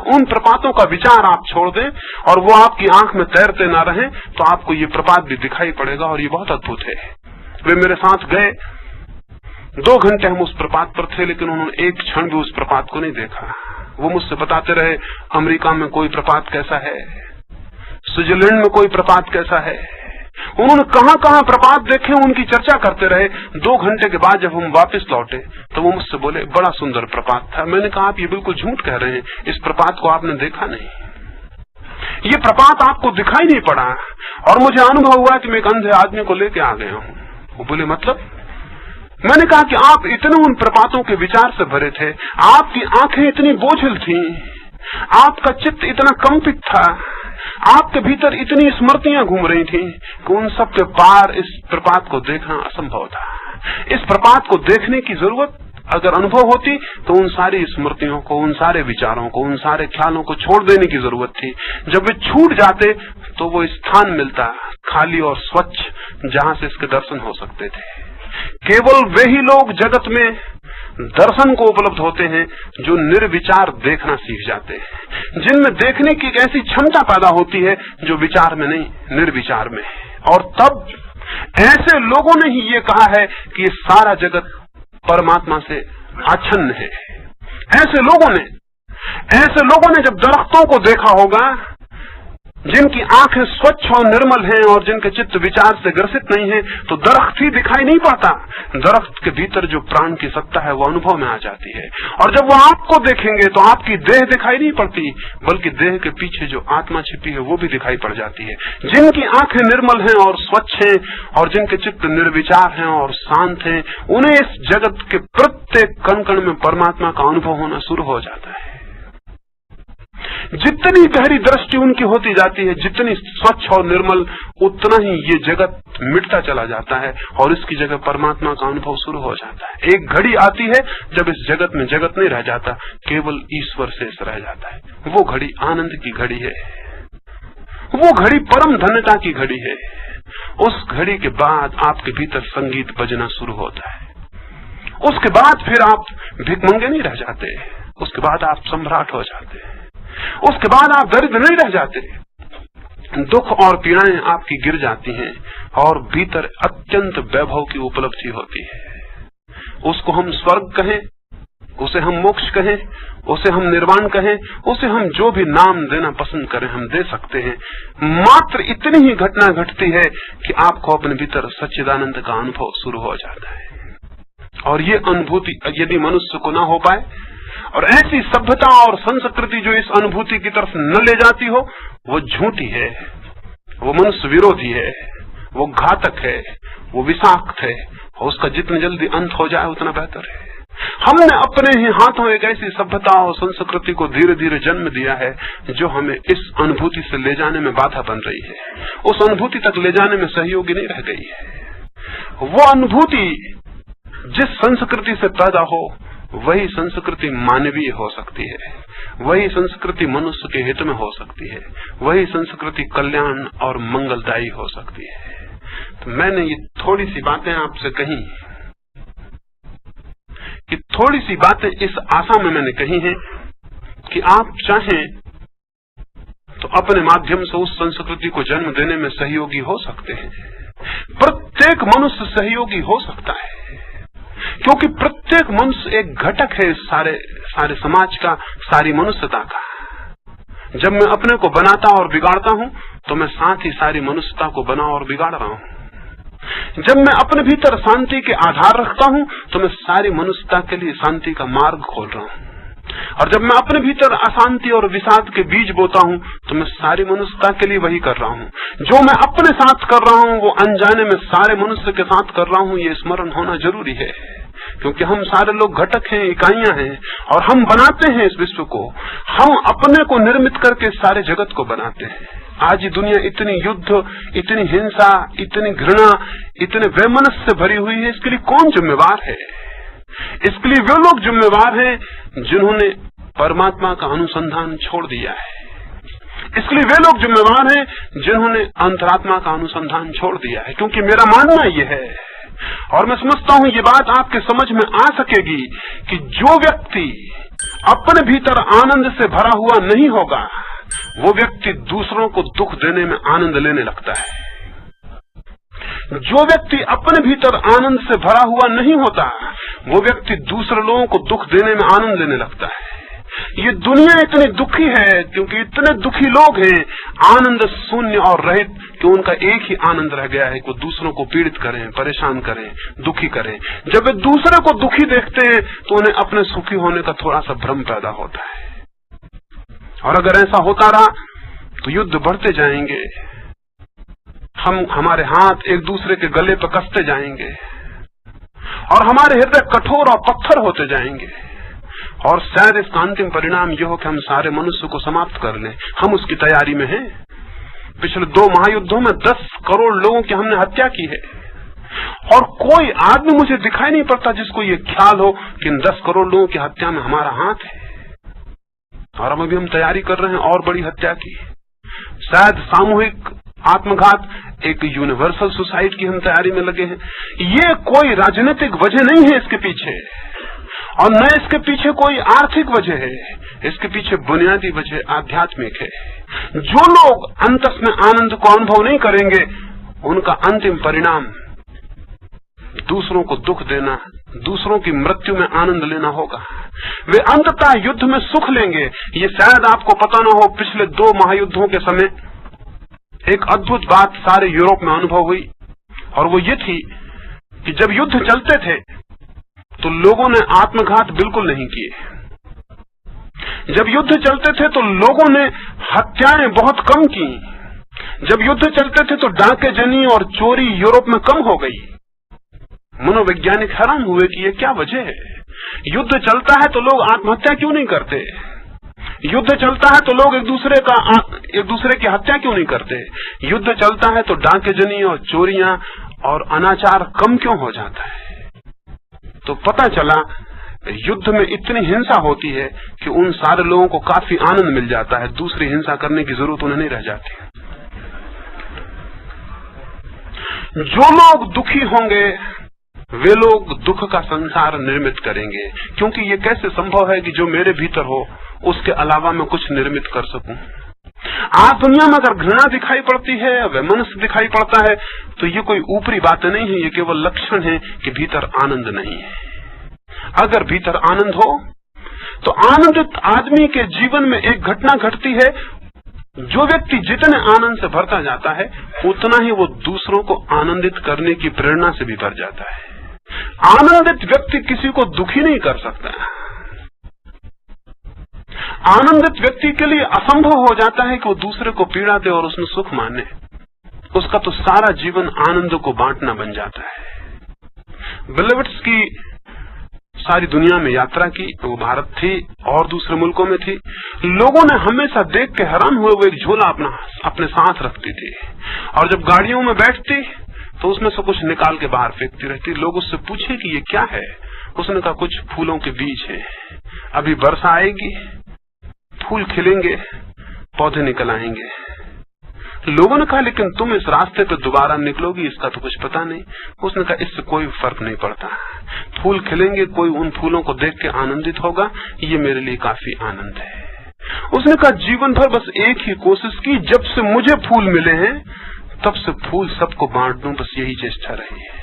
उन प्रपातों का विचार आप छोड़ दें और वो आपकी आंख में तैरते ना रहें तो आपको ये प्रपात भी दिखाई पड़ेगा और ये बहुत अद्भुत है। वे मेरे साथ गए, 2 घंटे हम उस प्रपात पर थे, लेकिन उन्होंने एक क्षण भी उस प्रपात को नहीं देखा। वो मुझसे बताते रहे अमेरिका में कोई प्रपात कैसा है, स्विट्जरलैंड में कोई प्रपात कैसा है। उन्होंने कहां कहां प्रपात देखे, उनकी चर्चा करते रहे। 2 घंटे के बाद जब हम वापस लौटे तो वो मुझसे बोले बड़ा सुंदर प्रपात था। मैंने कहा आप ये बिल्कुल झूठ कह रहे हैं, इस प्रपात को आपने देखा नहीं, ये प्रपात आपको दिखाई नहीं पड़ा। और मुझे अनुभव हुआ कि मैं एक अंधे आदमी को लेके आ गया हूं। वो बोले मतलब? मैंने कहा कि आप इतने उन प्रपातों के विचार से भरे थे, आपकी आंखें इतनी बोझिल थीं, आपका चित्त इतना कंपित था, आपके भीतर इतनी स्मृतियां घूम रही थीं कि उन सब के पार इस प्रपात को देखना असंभव था। इस प्रपात को देखने की जरूरत अगर अनुभव होती तो उन सारी स्मृतियों को, उन सारे विचारों को, उन सारे ख्यालों को छोड़ देने की जरूरत थी। जब वे छूट जाते तो वो स्थान मिलता खाली और स्वच्छ जहां से इसके दर्शन हो सकते थे। केवल वे ही लोग जगत में दर्शन को उपलब्ध होते हैं जो निर्विचार देखना सीख जाते हैं, जिनमें देखने की एक ऐसी क्षमता पैदा होती है जो विचार में नहीं, निर्विचार में। और तब ऐसे लोगों ने ही ये कहा है कि ये सारा जगत परमात्मा से आच्छन्न है। ऐसे लोगों ने जब दरख्तों को देखा होगा जिनकी आंखें स्वच्छ और निर्मल हैं और जिनके चित्त विचार से ग्रसित नहीं है, तो दरख्त ही दिखाई नहीं पड़ता। दरख्त के भीतर जो प्राण की सत्ता है वो अनुभव में आ जाती है। और जब वो आपको देखेंगे तो आपकी देह दिखाई नहीं पड़ती, बल्कि देह के पीछे जो आत्मा छिपी है वो भी दिखाई पड़ जाती है। जिनकी आंखें निर्मल हैं और स्वच्छ हैं और जिनके चित्त निर्विचार हैं और शांत हैं, उन्हें इस जगत के प्रत्येक कण कण में परमात्मा का अनुभव होना शुरू हो जाता है। जितनी गहरी दृष्टि उनकी होती जाती है, जितनी स्वच्छ और निर्मल, उतना ही ये जगत मिटता चला जाता है और इसकी जगह परमात्मा का अनुभव शुरू हो जाता है। एक घड़ी आती है जब इस जगत में जगत नहीं रह जाता, केवल ईश्वर शेष रह जाता है। वो घड़ी आनंद की घड़ी है, वो घड़ी परम धन्यता की घड़ी है। उस घड़ी के बाद आपके भीतर संगीत बजना शुरू होता है। उसके बाद फिर आप भिखमंगे नहीं रह जाते, उसके बाद आप सम्राट हो जाते हैं। उसके बाद आप दरिद्र नहीं रह जाते, दुख और पीड़ाएं आपकी गिर जाती हैं और भीतर अत्यंत वैभव की उपलब्धि होती है। उसको हम स्वर्ग कहें, उसे हम मोक्ष कहें, उसे हम निर्वाण कहें, उसे हम जो भी नाम देना पसंद करें हम दे सकते हैं। मात्र इतनी ही घटना घटती है कि आपको अपने भीतर सच्चिदानंद का अनुभव शुरू हो जाता है। और ये अनुभूति यदि मनुष्य को ना हो पाए, और ऐसी सभ्यता और संस्कृति जो इस अनुभूति की तरफ न ले जाती हो, वो झूठी है, वो मनुष्य विरोधी है, वो घातक है, वो विषाक्त है, और उसका जितनी जल्दी अंत हो जाए उतना बेहतर है। हमने अपने ही हाथों एक ऐसी सभ्यता और संस्कृति को धीरे धीरे जन्म दिया है जो हमें इस अनुभूति से ले जाने में बाधा बन रही है, उस अनुभूति तक ले जाने में सहयोगी नहीं रह गई है। वो अनुभूति जिस संस्कृति से पैदा हो वही संस्कृति मानवीय हो सकती है, वही संस्कृति मनुष्य के हित में हो सकती है, वही संस्कृति कल्याण और मंगलदायी हो सकती है। तो मैंने ये थोड़ी सी बातें आपसे कही कि थोड़ी सी बातें इस आशा में मैंने कही हैं कि आप चाहें तो अपने माध्यम से उस संस्कृति को जन्म देने में सहयोगी हो सकते हैं। प्रत्येक मनुष्य सहयोगी हो सकता है, क्योंकि प्रत्येक मनुष्य एक घटक है इस सारे समाज का, सारी मनुष्यता का। जब मैं अपने को बनाता और बिगाड़ता हूं तो मैं साथ ही सारी मनुष्यता को बना और बिगाड़ रहा हूं। जब मैं अपने भीतर शांति के आधार रखता हूं तो मैं सारी मनुष्यता के लिए शांति का मार्ग खोल रहा हूं। और जब मैं अपने भीतर अशांति और विषाद के बीज बोता हूं तो मैं सारी मनुष्यता के लिए वही कर रहा हूं। जो मैं अपने साथ कर रहा हूं वो अनजाने में सारे मनुष्य के साथ कर रहा हूं, ये स्मरण होना जरूरी है। क्योंकि हम सारे लोग घटक हैं, इकाइयां हैं, और हम बनाते हैं इस विश्व को। हम अपने को निर्मित करके सारे जगत को बनाते हैं। आज ये दुनिया इतनी युद्ध, इतनी हिंसा, इतनी घृणा, इतने वैमनस्य से भरी हुई है, इसके लिए कौन जिम्मेवार है? इसके लिए वे लोग जिम्मेवार हैं जिन्होंने परमात्मा का अनुसंधान छोड़ दिया है। इसके लिए वे लोग जिम्मेवार हैं जिन्होंने अंतरात्मा का अनुसंधान छोड़ दिया है। क्योंकि मेरा मानना यह है, और मैं समझता हूं ये बात आपके समझ में आ सकेगी, कि जो व्यक्ति अपने भीतर आनंद से भरा हुआ नहीं होगा वो व्यक्ति दूसरों को दुख देने में आनंद लेने लगता है। जो व्यक्ति अपने भीतर आनंद से भरा हुआ नहीं होता वो व्यक्ति दूसरे लोगों को दुख देने में आनंद लेने लगता है। ये दुनिया इतनी दुखी है क्योंकि इतने दुखी लोग हैं, आनंद शून्य और रहित, कि उनका एक ही आनंद रह गया है कि वो दूसरों को पीड़ित करें, परेशान करें, दुखी करें। जब वे दूसरे को दुखी देखते हैं तो उन्हें अपने सुखी होने का थोड़ा सा भ्रम पैदा होता है। और अगर ऐसा होता रहा तो युद्ध बढ़ते जाएंगे, हमारे हाथ एक दूसरे के गले पर कसते जाएंगे, और हमारे हृदय कठोर और पत्थर होते जाएंगे, और शायद इसका अंतिम परिणाम यह हो कि हम सारे मनुष्य को समाप्त कर लें। हम उसकी तैयारी में हैं। पिछले 2 महायुद्धों में 10 करोड़ लोगों की हमने हत्या की है, और कोई आदमी मुझे दिखाई नहीं पड़ता जिसको ये ख्याल हो कि इन 10 करोड़ लोगों की हत्या में हमारा हाथ है। और अब अभी हम तैयारी कर रहे हैं और बड़ी हत्या की, शायद सामूहिक आत्मघात, एक यूनिवर्सल सुसाइड की हम तैयारी में लगे हैं। ये कोई राजनीतिक वजह नहीं है इसके पीछे, और न इसके पीछे कोई आर्थिक वजह है। इसके पीछे बुनियादी वजह आध्यात्मिक है। जो लोग अंतस में आनंद को अनुभव नहीं करेंगे, उनका अंतिम परिणाम दूसरों को दुख देना, दूसरों की मृत्यु में आनंद लेना होगा। वे अंततः युद्ध में सुख लेंगे। ये शायद आपको पता न हो, पिछले 2 महायुद्धों के समय एक अद्भुत बात सारे यूरोप में अनुभव हुई, और वो ये थी कि जब युद्ध चलते थे तो लोगों ने आत्मघात बिल्कुल नहीं किए। जब युद्ध चलते थे तो लोगों ने हत्याएं बहुत कम की। जब युद्ध चलते थे तो डाकेजनी और चोरी यूरोप में कम हो गई। मनोवैज्ञानिक हैरान हुए कि ये क्या वजह है। युद्ध चलता है तो लोग आत्महत्या क्यों नहीं करते? युद्ध चलता है तो लोग एक दूसरे की हत्या क्यों नहीं करते? युद्ध चलता है तो डाकेजनी और चोरियां और अनाचार कम क्यों हो जाता है? तो पता चला युद्ध में इतनी हिंसा होती है कि उन सारे लोगों को काफी आनंद मिल जाता है, दूसरी हिंसा करने की जरूरत उन्हें नहीं रह जाती। जो लोग दुखी होंगे वे लोग दुख का संसार निर्मित करेंगे, क्योंकि ये कैसे संभव है कि जो मेरे भीतर हो उसके अलावा मैं कुछ निर्मित कर सकूं। आज दुनिया में अगर घृणा दिखाई पड़ती है, वैमनस्य दिखाई पड़ता है, तो ये कोई ऊपरी बातें नहीं है, ये केवल लक्षण है कि भीतर आनंद नहीं है। अगर भीतर आनंद हो तो आनंदित आदमी के जीवन में एक घटना घटती है। जो व्यक्ति जितने आनंद से भरता जाता है, उतना ही वो दूसरों को आनंदित करने की प्रेरणा से भी भर जाता है। आनंदित व्यक्ति किसी को दुखी नहीं कर सकता। आनंदित व्यक्ति के लिए असंभव हो जाता है कि वो दूसरे को पीड़ा दे और उसमें सुख माने। उसका तो सारा जीवन आनंद को बांटना बन जाता है। बिलीवर्ड्स की सारी दुनिया में यात्रा की, वो भारत थी और दूसरे मुल्कों में थी। लोगों ने हमेशा देख के हैरान हुए, वो एक झोला अपने साथ रखती थी, और जब गाड़ियों में बैठती तो उसमें से कुछ निकाल के बाहर फेंकती रहती। लोग उससे पूछे कि ये क्या है? उसने कहा कुछ फूलों के बीज हैं, अभी वर्षा आएगी, फूल खिलेंगे, पौधे निकल आएंगे। लोगों ने कहा लेकिन तुम इस रास्ते पे दोबारा निकलोगी, इसका तो कुछ पता नहीं। उसने कहा इससे कोई फर्क नहीं पड़ता, फूल खिलेंगे, कोई उन फूलों को देख के आनंदित होगा, ये मेरे लिए काफी आनंद है। उसने कहा जीवन भर बस एक ही कोशिश की, जब से मुझे फूल मिले हैं तब से फूल सबको बांट दूं, बस यही चेष्टा रही है।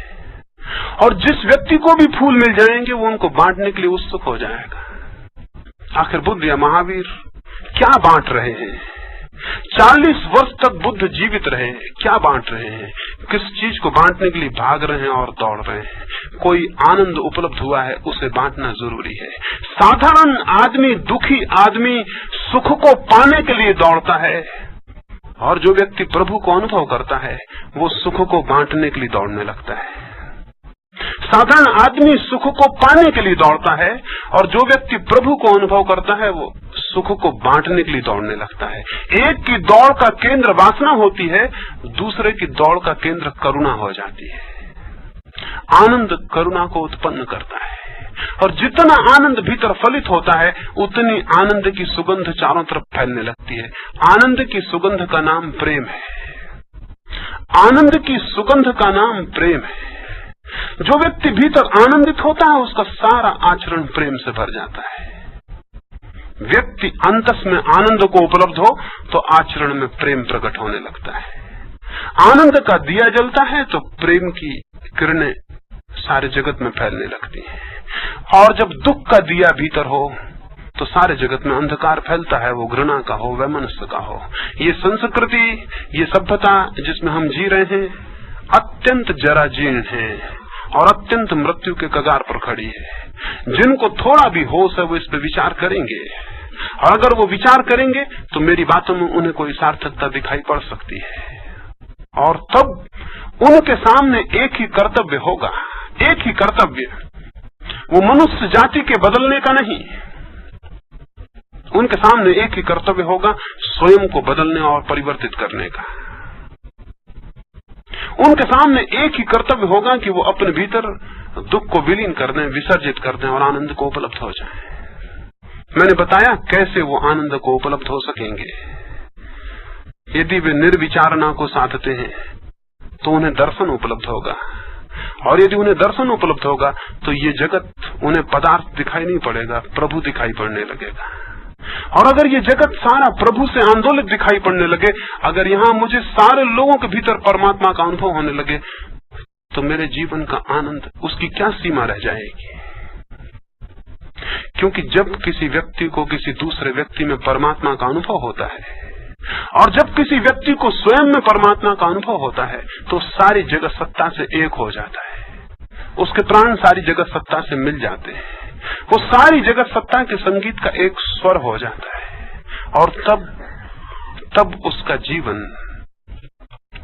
और जिस व्यक्ति को भी फूल मिल जाएंगे वो उनको बांटने के लिए उत्सुक हो जाएगा। आखिर बुद्ध या महावीर क्या बांट रहे हैं? 40 वर्ष तक बुद्ध जीवित रहे हैं, क्या बांट रहे हैं? किस चीज को बांटने के लिए भाग रहे हैं और दौड़ रहे हैं? कोई आनंद उपलब्ध हुआ है, उसे बांटना जरूरी है। साधारण आदमी, दुखी आदमी सुख को पाने के लिए दौड़ता है, और जो व्यक्ति प्रभु को अनुभव करता है वो सुख को बांटने के लिए दौड़ने लगता है। साधारण आदमी सुख को पाने के लिए दौड़ता है, और जो व्यक्ति प्रभु को अनुभव करता है वो सुख को बांटने के लिए दौड़ने लगता है। एक की दौड़ का केंद्र वासना होती है, दूसरे की दौड़ का केंद्र करुणा हो जाती है। आनंद करुणा को उत्पन्न करता है, और जितना आनंद भीतर फलित होता है उतनी आनंद की सुगंध चारों तरफ फैलने लगती है। आनंद की सुगंध का नाम प्रेम है। आनंद की सुगंध का नाम प्रेम है। जो व्यक्ति भीतर आनंदित होता है उसका सारा आचरण प्रेम से भर जाता है। व्यक्ति अंतस में आनंद को उपलब्ध हो तो आचरण में प्रेम प्रकट होने लगता है। आनंद का दिया जलता है तो प्रेम की किरणें सारे जगत में फैलने लगती हैं, और जब दुख का दिया भीतर हो तो सारे जगत में अंधकार फैलता है, वो घृणा का हो, वैमनस्य का हो। ये संस्कृति, ये सभ्यता जिसमें हम जी रहे हैं अत्यंत जराजीर्ण है और अत्यंत मृत्यु के कगार पर खड़ी है। जिनको थोड़ा भी होश है वो इस पे विचार करेंगे, और अगर वो विचार करेंगे तो मेरी बातों में उन्हें कोई सार्थकता दिखाई पड़ सकती है। और तब उनके सामने एक ही कर्तव्य होगा, एक ही कर्तव्य, वो मनुष्य जाति के बदलने का नहीं। उनके सामने एक ही कर्तव्य होगा, स्वयं को बदलने और परिवर्तित करने का। उनके सामने एक ही कर्तव्य होगा कि वो अपने भीतर दुख को विलीन कर दें, विसर्जित कर दें और आनंद को उपलब्ध हो जाए। मैंने बताया कैसे वो आनंद को उपलब्ध हो सकेंगे। यदि वे निर्विचारना को साधते हैं तो उन्हें दर्शन उपलब्ध होगा, और यदि उन्हें दर्शन उपलब्ध होगा तो ये जगत उन्हें पदार्थ दिखाई नहीं पड़ेगा, प्रभु दिखाई पड़ने लगेगा। और अगर ये जगत सारा प्रभु से आंदोलित दिखाई पड़ने लगे, अगर यहाँ मुझे सारे लोगों के भीतर परमात्मा का अनुभव होने लगे, तो मेरे जीवन का आनंद, उसकी क्या सीमा रह जाएगी। क्योंकि जब किसी व्यक्ति को किसी दूसरे व्यक्ति में परमात्मा का अनुभव होता है, और जब किसी व्यक्ति को स्वयं में परमात्मा का अनुभव होता है, तो सारी जगत सत्ता से एक हो जाता है। उसके प्राण सारी जगत सत्ता से मिल जाते हैं। वो सारी जगत सत्ता के संगीत का एक स्वर हो जाता है, और तब उसका जीवन,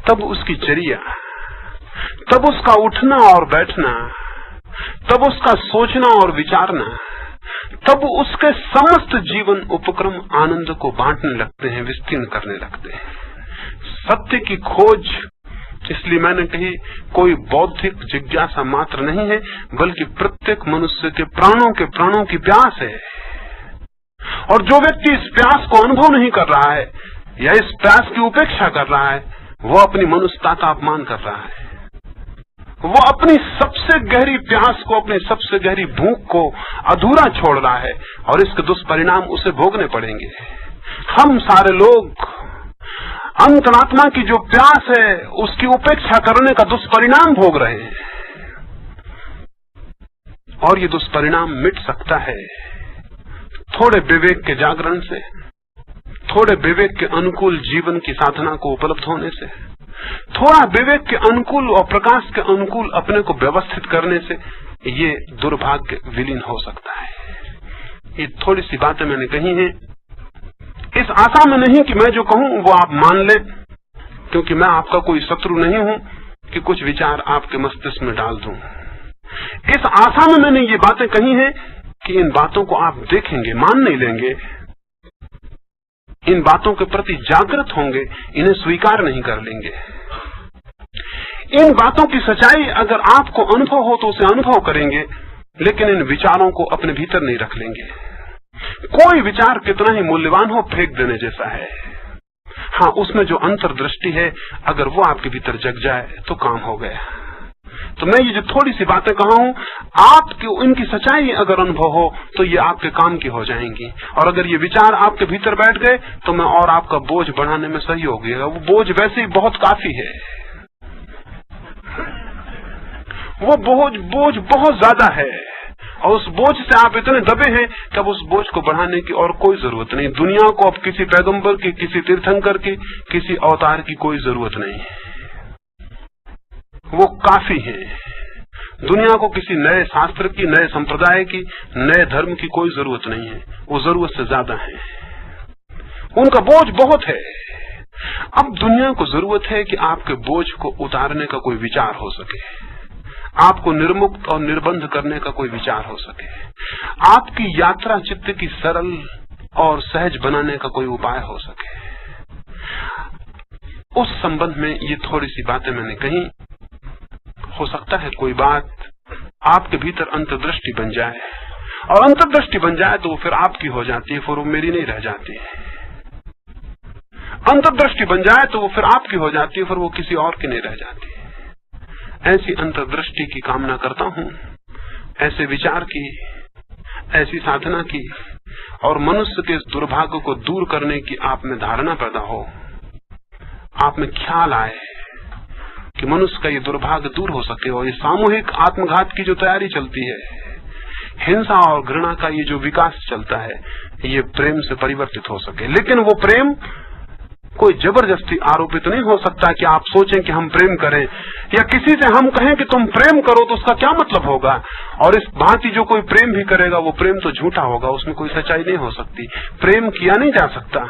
तब उसकी चर्या, तब उसका उठना और बैठना, तब उसका सोचना और विचारना, तब उसके समस्त जीवन उपक्रम आनंद को बांटने लगते हैं, विस्तीर्ण करने लगते हैं। सत्य की खोज, इसलिए मैंने कही, कोई बौद्धिक जिज्ञासा मात्र नहीं है, बल्कि प्रत्येक मनुष्य के प्राणों की प्यास है। और जो व्यक्ति इस प्यास को अनुभव नहीं कर रहा है या इस प्यास की उपेक्षा कर रहा है, वो अपनी मनुष्यता का अपमान कर रहा है। वो अपनी सबसे गहरी प्यास को, अपनी सबसे गहरी भूख को अधूरा छोड़ रहा है, और इसके दुष्परिणाम उसे भोगने पड़ेंगे। हम सारे लोग अंतरात्मा की जो प्यास है उसकी उपेक्षा करने का दुष्परिणाम भोग रहे हैं, और ये दुष्परिणाम मिट सकता है थोड़े विवेक के जागरण से, थोड़े विवेक के अनुकूल जीवन की साधना को उपलब्ध होने से, थोड़ा विवेक के अनुकूल और प्रकाश के अनुकूल अपने को व्यवस्थित करने से ये दुर्भाग्य विलीन हो सकता है। ये थोड़ी सी बातें मैंने कही हैं, इस आशा में नहीं कि मैं जो कहूं वो आप मान लें, क्योंकि मैं आपका कोई शत्रु नहीं हूं कि कुछ विचार आपके मस्तिष्क में डाल दूं। इस आशा में मैंने ये बातें कही हैं कि इन बातों को आप देखेंगे, मान नहीं लेंगे, इन बातों के प्रति जागृत होंगे, इन्हें स्वीकार नहीं कर लेंगे। इन बातों की सच्चाई अगर आपको अनुभव हो तो उसे अनुभव करेंगे, लेकिन इन विचारों को अपने भीतर नहीं रख लेंगे। कोई विचार कितना ही मूल्यवान हो, फेंक देने जैसा है। हाँ, उसमें जो अंतर्दृष्टि है, अगर वो आपके भीतर जग जाए तो काम हो गया। तो मैं ये जो थोड़ी सी बातें कहा हूं, आपकी इनकी सच्चाई अगर अनुभव हो तो ये आपके काम की हो जाएंगी, और अगर ये विचार आपके भीतर बैठ गए तो मैं और आपका बोझ बढ़ाने में सही हो गया। वो बोझ वैसे ही बहुत काफी है, वो बोझ बहुत ज्यादा है, और उस बोझ से आप इतने दबे हैं कि अब उस बोझ को बढ़ाने की और कोई जरूरत नहीं। दुनिया को अब किसी पैगंबर की, किसी तीर्थंकर की, किसी अवतार की कोई जरूरत नहीं, वो काफी है। दुनिया को किसी नए शास्त्र की, नए संप्रदाय की, नए धर्म की कोई जरूरत नहीं है, वो जरूरत से ज्यादा है। उनका बोझ बहुत है। अब दुनिया को जरूरत है कि आपके बोझ को उतारने का कोई विचार हो सके, आपको निर्मुक्त और निर्बंध करने का कोई विचार हो सके, आपकी यात्रा चित्त की सरल और सहज बनाने का कोई उपाय हो सके। उस संबंध में ये थोड़ी सी बातें मैंने कही। हो सकता है कोई बात आपके भीतर अंतर्दृष्टि बन जाए, और अंतर्दृष्टि बन जाए तो फिर आपकी हो जाती है, फिर वो मेरी नहीं रह जाती है। अंतर्दृष्टि बन जाए तो वो फिर आपकी हो जाती है, फिर वो किसी और की नहीं रह जाती। ऐसी अंतर्दृष्टि की कामना करता हूं, ऐसे विचार की, ऐसी साधना की, और मनुष्य के इस दुर्भाग्य को दूर करने की आप में धारणा पैदा हो, आप में ख्याल आए कि मनुष्य का ये दुर्भाग्य दूर हो सके। और ये सामूहिक आत्मघात की जो तैयारी चलती है, हिंसा और घृणा का ये जो विकास चलता है, ये प्रेम से परिवर्तित हो सके। लेकिन वो प्रेम कोई जबरदस्ती आरोपित नहीं हो सकता कि आप सोचें कि हम प्रेम करें, या किसी से हम कहें कि तुम प्रेम करो तो उसका क्या मतलब होगा। और इस भांति जो कोई प्रेम भी करेगा वो प्रेम तो झूठा होगा, उसमें कोई सच्चाई नहीं हो सकती। प्रेम किया नहीं जा सकता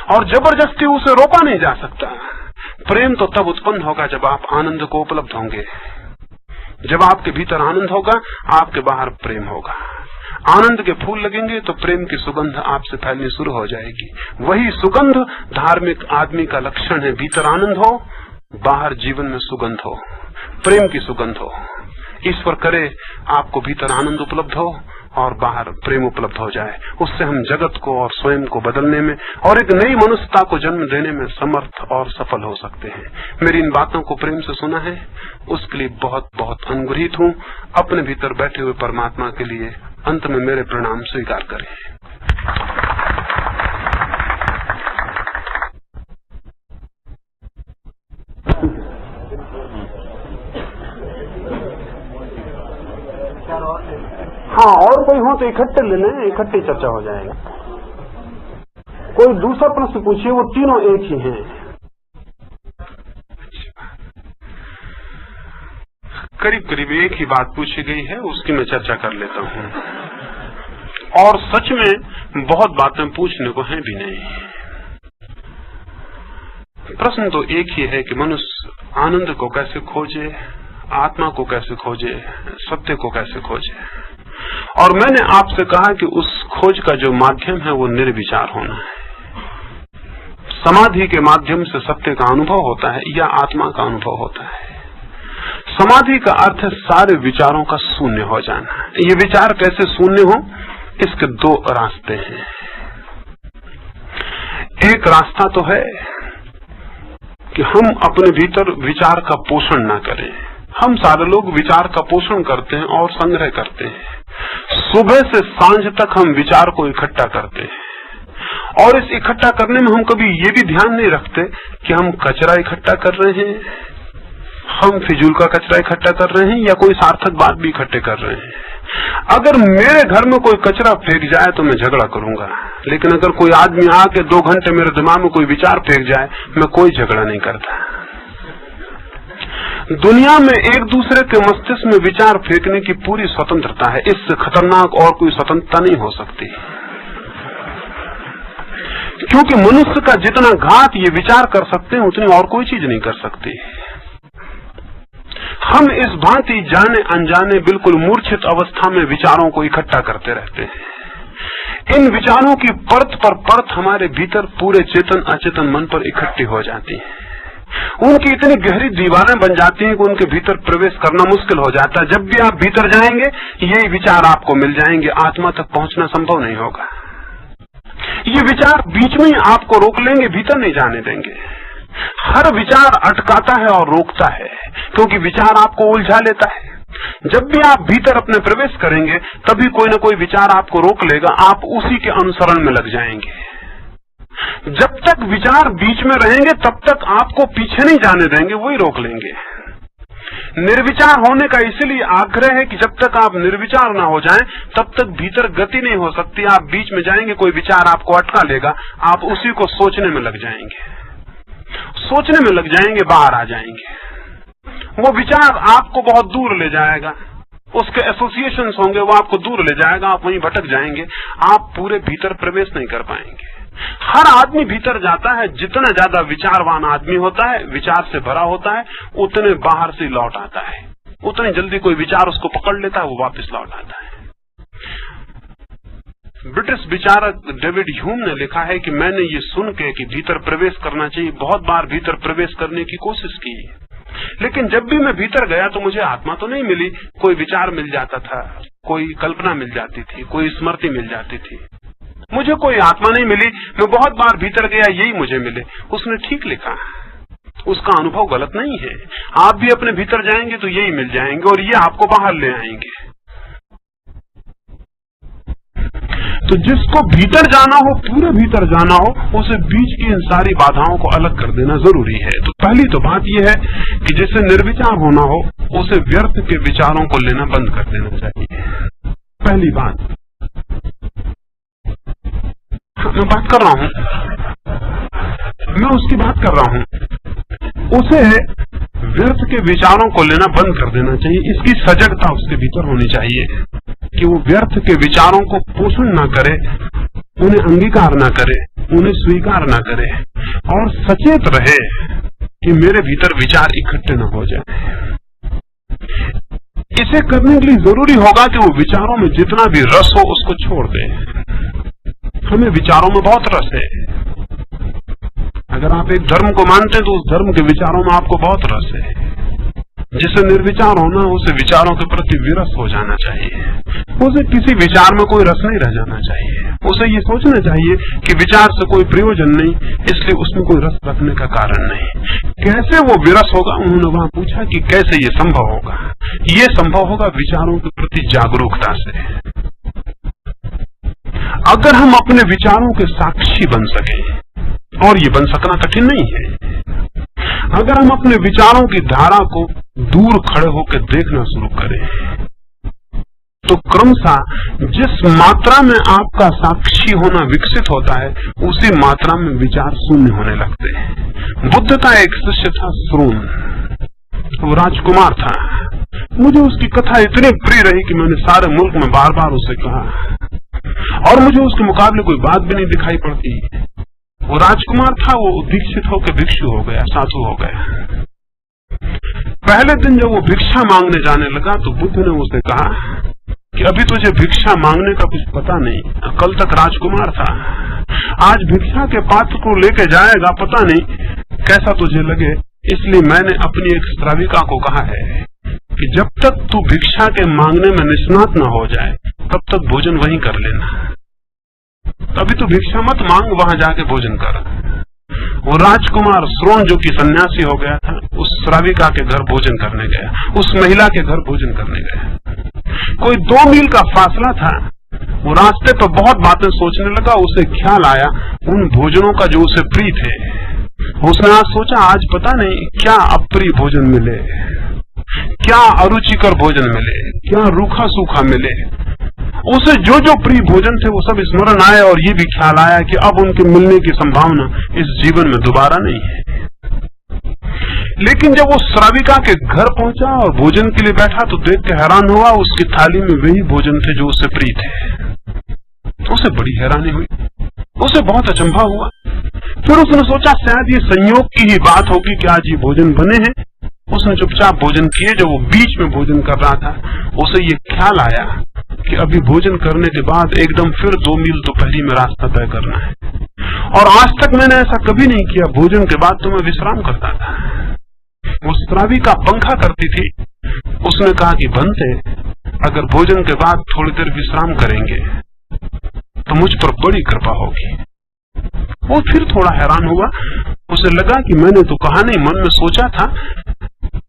और जबरदस्ती उसे रोका नहीं जा सकता। प्रेम तो तब उत्पन्न होगा जब आप आनंद को उपलब्ध होंगे, जब आपके भीतर आनंद होगा, आपके बाहर प्रेम होगा। आनंद के फूल लगेंगे तो प्रेम की सुगंध आपसे फैलनी शुरू हो जाएगी। वही सुगंध धार्मिक आदमी का लक्षण है। भीतर आनंद हो, बाहर जीवन में सुगंध हो, प्रेम की सुगंध हो। ईश्वर करे आपको भीतर आनंद उपलब्ध हो और बाहर प्रेम उपलब्ध हो जाए। उससे हम जगत को और स्वयं को बदलने में और एक नई मनुष्यता को जन्म देने में समर्थ और सफल हो सकते हैं। मेरी इन बातों को प्रेम से सुना है, उसके लिए बहुत बहुत अनुग्रहित हूँ। अपने भीतर बैठे हुए परमात्मा के लिए अंत में मेरे प्रणाम स्वीकार करें। हाँ, और कोई हो तो इकट्ठे ले लें, इकट्ठी चर्चा हो जाएगी। कोई दूसरा प्रश्न पूछिए, वो तीनों एक ही हैं। करीब करीब एक ही बात पूछी गई है, उसकी मैं चर्चा कर लेता हूँ। और सच में बहुत बातें पूछने को हैं भी नहीं। प्रश्न तो एक ही है कि मनुष्य आनंद को कैसे खोजे, आत्मा को कैसे खोजे, सत्य को कैसे खोजे। और मैंने आपसे कहा कि उस खोज का जो माध्यम है वो निर्विचार होना है। समाधि के माध्यम से सत्य का अनुभव होता है या आत्मा का अनुभव होता है। समाधि का अर्थ है सारे विचारों का शून्य हो जाना। ये विचार कैसे शून्य हो, इसके दो रास्ते हैं। एक रास्ता तो है कि हम अपने भीतर विचार का पोषण ना करें। हम सारे लोग विचार का पोषण करते हैं और संग्रह करते हैं। सुबह से सांझ तक हम विचार को इकट्ठा करते हैं और इस इकट्ठा करने में हम कभी ये भी ध्यान नहीं रखते कि हम कचरा इकट्ठा कर रहे हैं, हम फिजूल का कचरा इकट्ठा कर रहे हैं या कोई सार्थक बात भी इकट्ठे कर रहे हैं। अगर मेरे घर में कोई कचरा फेंक जाए तो मैं झगड़ा करूंगा, लेकिन अगर कोई आदमी आके 2 घंटे मेरे दिमाग में कोई विचार फेंक जाए, मैं कोई झगड़ा नहीं करता। दुनिया में एक दूसरे के मस्तिष्क में विचार फेंकने की पूरी स्वतंत्रता है। इससे खतरनाक और कोई स्वतंत्रता नहीं हो सकती, क्योंकि मनुष्य का जितना घात ये विचार कर सकते हैं उतनी और कोई चीज नहीं कर सकती। हम इस भांति जाने अनजाने बिल्कुल मूर्छित अवस्था में विचारों को इकट्ठा करते रहते हैं। इन विचारों की परत पर परत हमारे भीतर पूरे चेतन अचेतन मन पर इकट्ठी हो जाती है। उनकी इतनी गहरी दीवारें बन जाती हैं कि उनके भीतर प्रवेश करना मुश्किल हो जाता है। जब भी आप भीतर जाएंगे यही विचार आपको मिल जाएंगे, आत्मा तक पहुंचना संभव नहीं होगा। ये विचार बीच में ही आपको रोक लेंगे, भीतर नहीं जाने देंगे। हर विचार अटकाता है और रोकता है, क्योंकि विचार आपको उलझा लेता है। जब भी आप भीतर अपने प्रवेश करेंगे तभी कोई न कोई विचार आपको रोक लेगा, आप उसी के अनुसरण में लग जाएंगे। जब तक विचार बीच में रहेंगे तब तक आपको पीछे नहीं जाने देंगे, वही रोक लेंगे। निर्विचार होने का इसलिए आग्रह है कि जब तक आप निर्विचार ना हो जाएं तब तक भीतर गति नहीं हो सकती। आप बीच में जाएंगे, कोई विचार आपको अटका लेगा, आप उसी को सोचने में लग जाएंगे, सोचने में लग जाएंगे, बाहर आ जाएंगे। वो विचार आपको बहुत दूर ले जाएगा, उसके एसोसिएशंस होंगे, वो आपको दूर ले जाएगा, आप वहीं भटक जाएंगे, आप पूरे भीतर प्रवेश नहीं कर पाएंगे। हर आदमी भीतर जाता है, जितना ज्यादा विचारवान आदमी होता है, विचार से भरा होता है, उतने बाहर से लौट आता है। उतनी जल्दी कोई विचार उसको पकड़ लेता है, वो वापस लौट आता है। ब्रिटिश विचारक डेविड ह्यूम ने लिखा है कि मैंने ये सुन के कि भीतर प्रवेश करना चाहिए, बहुत बार भीतर प्रवेश करने की कोशिश की, लेकिन जब भी मैं भीतर गया तो मुझे आत्मा तो नहीं मिली। कोई विचार मिल जाता था, कोई कल्पना मिल जाती थी, कोई स्मृति मिल जाती थी, मुझे कोई आत्मा नहीं मिली। मैं बहुत बार भीतर गया, यही मुझे मिले। उसने ठीक लिखा, उसका अनुभव गलत नहीं है। आप भी अपने भीतर जाएंगे तो यही मिल जाएंगे और ये आपको बाहर ले आएंगे। तो जिसको भीतर जाना हो, पूरे भीतर जाना हो, उसे बीच की इन सारी बाधाओं को अलग कर देना जरूरी है। तो पहली तो बात यह है कि जिसे निर्विचार होना हो उसे व्यर्थ के विचारों को लेना बंद कर देना चाहिए। पहली बात मैं बात कर रहा हूं, मैं उसकी बात कर रहा हूं। उसे व्यर्थ के विचारों को लेना बंद कर देना चाहिए। इसकी सजगता उसके भीतर होनी चाहिए कि वो व्यर्थ के विचारों को पोषण ना करे, उन्हें अंगीकार ना करे, उन्हें स्वीकार ना करे और सचेत रहे कि मेरे भीतर विचार इकट्ठे न हो जाए। इसे करने के लिए जरूरी होगा कि वो विचारों में जितना भी रस हो उसको छोड़ दे। हमें विचारों में बहुत रस है। अगर आप एक धर्म को मानते हैं तो उस धर्म के विचारों में आपको बहुत रस है। जिसे निर्विचार होना, उसे विचारों के प्रति विरस हो जाना चाहिए। उसे किसी विचार में कोई रस नहीं रह जाना चाहिए। उसे ये सोचना चाहिए कि विचार से कोई प्रयोजन नहीं, इसलिए उसमें कोई रस रखने का कारण नहीं। कैसे वो विरस होगा? उन्होंने वहां पूछा कि कैसे ये संभव होगा? ये संभव होगा विचारों के प्रति जागरूकता से। अगर हम अपने विचारों के साक्षी बन सके, और ये बन सकना कठिन नहीं है, अगर हम अपने विचारों की धारा को दूर खड़े होकर देखना शुरू करें, तो क्रमशः जिस मात्रा में आपका साक्षी होना विकसित होता है, उसी मात्रा में विचार शून्य होने लगते हैं। बुद्ध का एक शिष्य था श्रोण, वो राजकुमार था। मुझे उसकी कथा इतनी प्रिय रही कि मैंने सारे मुल्क में बार बार उसे कहा, और मुझे उसके मुकाबले कोई बात भी नहीं दिखाई पड़ती। वो राजकुमार था, वो दीक्षित होकर भिक्षु हो गया, साधु हो गया। पहले दिन जब वो भिक्षा मांगने जाने लगा तो बुद्ध ने उसे कहा कि अभी तुझे भिक्षा मांगने का कुछ पता नहीं, कल तक राजकुमार था, आज भिक्षा के पात्र को लेके जाएगा, पता नहीं कैसा तुझे लगे। इसलिए मैंने अपनी एक श्राविका को कहा है कि जब तक तू भिक्षा के मांगने में निष्णात न हो जाए तब तक भोजन वहीं कर लेना। अभी तो भिक्षा मत मांग, वहां जाके भोजन कर। वो राजकुमार श्रोण जो कि सन्यासी हो गया था, उस श्राविका के घर भोजन करने गया, उस महिला के घर भोजन करने गया। कोई 2 मील का फासला था। वो रास्ते पर बहुत बातें सोचने लगा। उसे ख्याल आया उन भोजनों का जो उसे प्रिय थे। उसने आज सोचा, आज पता नहीं क्या अप्रिय भोजन मिले, क्या अरुचिकर भोजन मिले, क्या रूखा सूखा मिले। उसे जो जो प्रिय भोजन थे वो सब स्मरण आए, और ये भी ख्याल आया कि अब उनके मिलने की संभावना इस जीवन में दोबारा नहीं है। लेकिन जब वो श्राविका के घर पहुंचा और भोजन के लिए बैठा तो देख के हैरान हुआ, उसकी थाली में वही भोजन थे जो उससे प्रिय थे। उसे बड़ी हैरानी हुई, उसे बहुत अचंभा हुआ। फिर उसने सोचा शायद ये संयोग की ही बात होगी कि आज ये भोजन बने हैं। उसने चुपचाप भोजन किए। जब वो बीच में भोजन कर रहा था, उसे ये ख्याल आया कि अभी भोजन करने के बाद एकदम फिर 2 मील दोपहरी में रास्ता तय करना है, और आज तक मैंने ऐसा कभी नहीं किया। भोजन के बाद तो मैं विश्राम करता था। वो श्राविका पंखा करती थी। उसने कहा कि बनते, अगर भोजन के बाद थोड़ी देर विश्राम करेंगे तो मुझ पर बड़ी कृपा होगी। वो फिर थोड़ा हैरान हुआ। उसे लगा कि मैंने तो कहा नहीं, मन में सोचा था,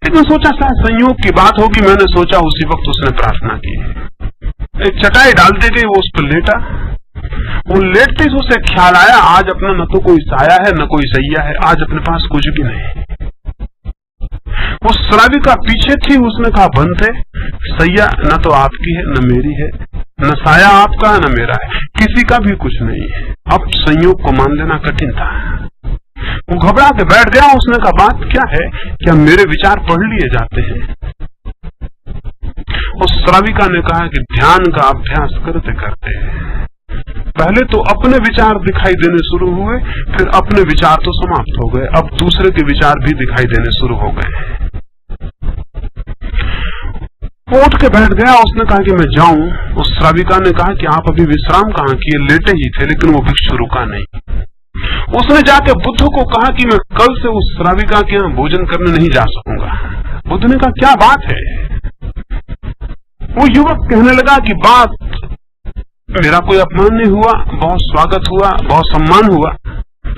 लेकिन सोचा शायद संयोग की बात होगी। मैंने सोचा, उसी वक्त उसने प्रार्थना की। एक चटाई डाल दी गई, वो उस पर लेटा। वो लेटते ही उसे ख्याल आया, आज अपना न तो कोई साया है न कोई सैया है, आज अपने पास कुछ भी नहीं। वो श्राविका पीछे थी। उसने कहा, बनते, सैया न तो आपकी है न मेरी है, न साया आपका है न मेरा है, किसी का भी कुछ नहीं है। अब संयोग को मान लेना कठिन था। वो घबरा के बैठ गया। उसने कहा, बात क्या है? क्या मेरे विचार पढ़ लिए जाते हैं? उस श्राविका ने कहा कि ध्यान का अभ्यास करते करते पहले तो अपने विचार दिखाई देने शुरू हुए, फिर अपने विचार तो समाप्त हो गए, अब दूसरे के विचार भी दिखाई देने शुरू हो गए। उठ के बैठ गया। उसने कहा कि मैं जाऊं। उस श्राविका ने कहा कि आप अभी विश्राम कहाँ किए? लेटे ही थे। लेकिन वो भिक्षु रुका नहीं। उसने जाके बुद्ध को कहा कि मैं कल से उस श्राविका के यहाँ भोजन करने नहीं जा सकूंगा। बुद्ध ने कहा, क्या बात है? वो युवक कहने लगा कि बात, मेरा कोई अपमान नहीं हुआ, बहुत स्वागत हुआ, बहुत सम्मान हुआ,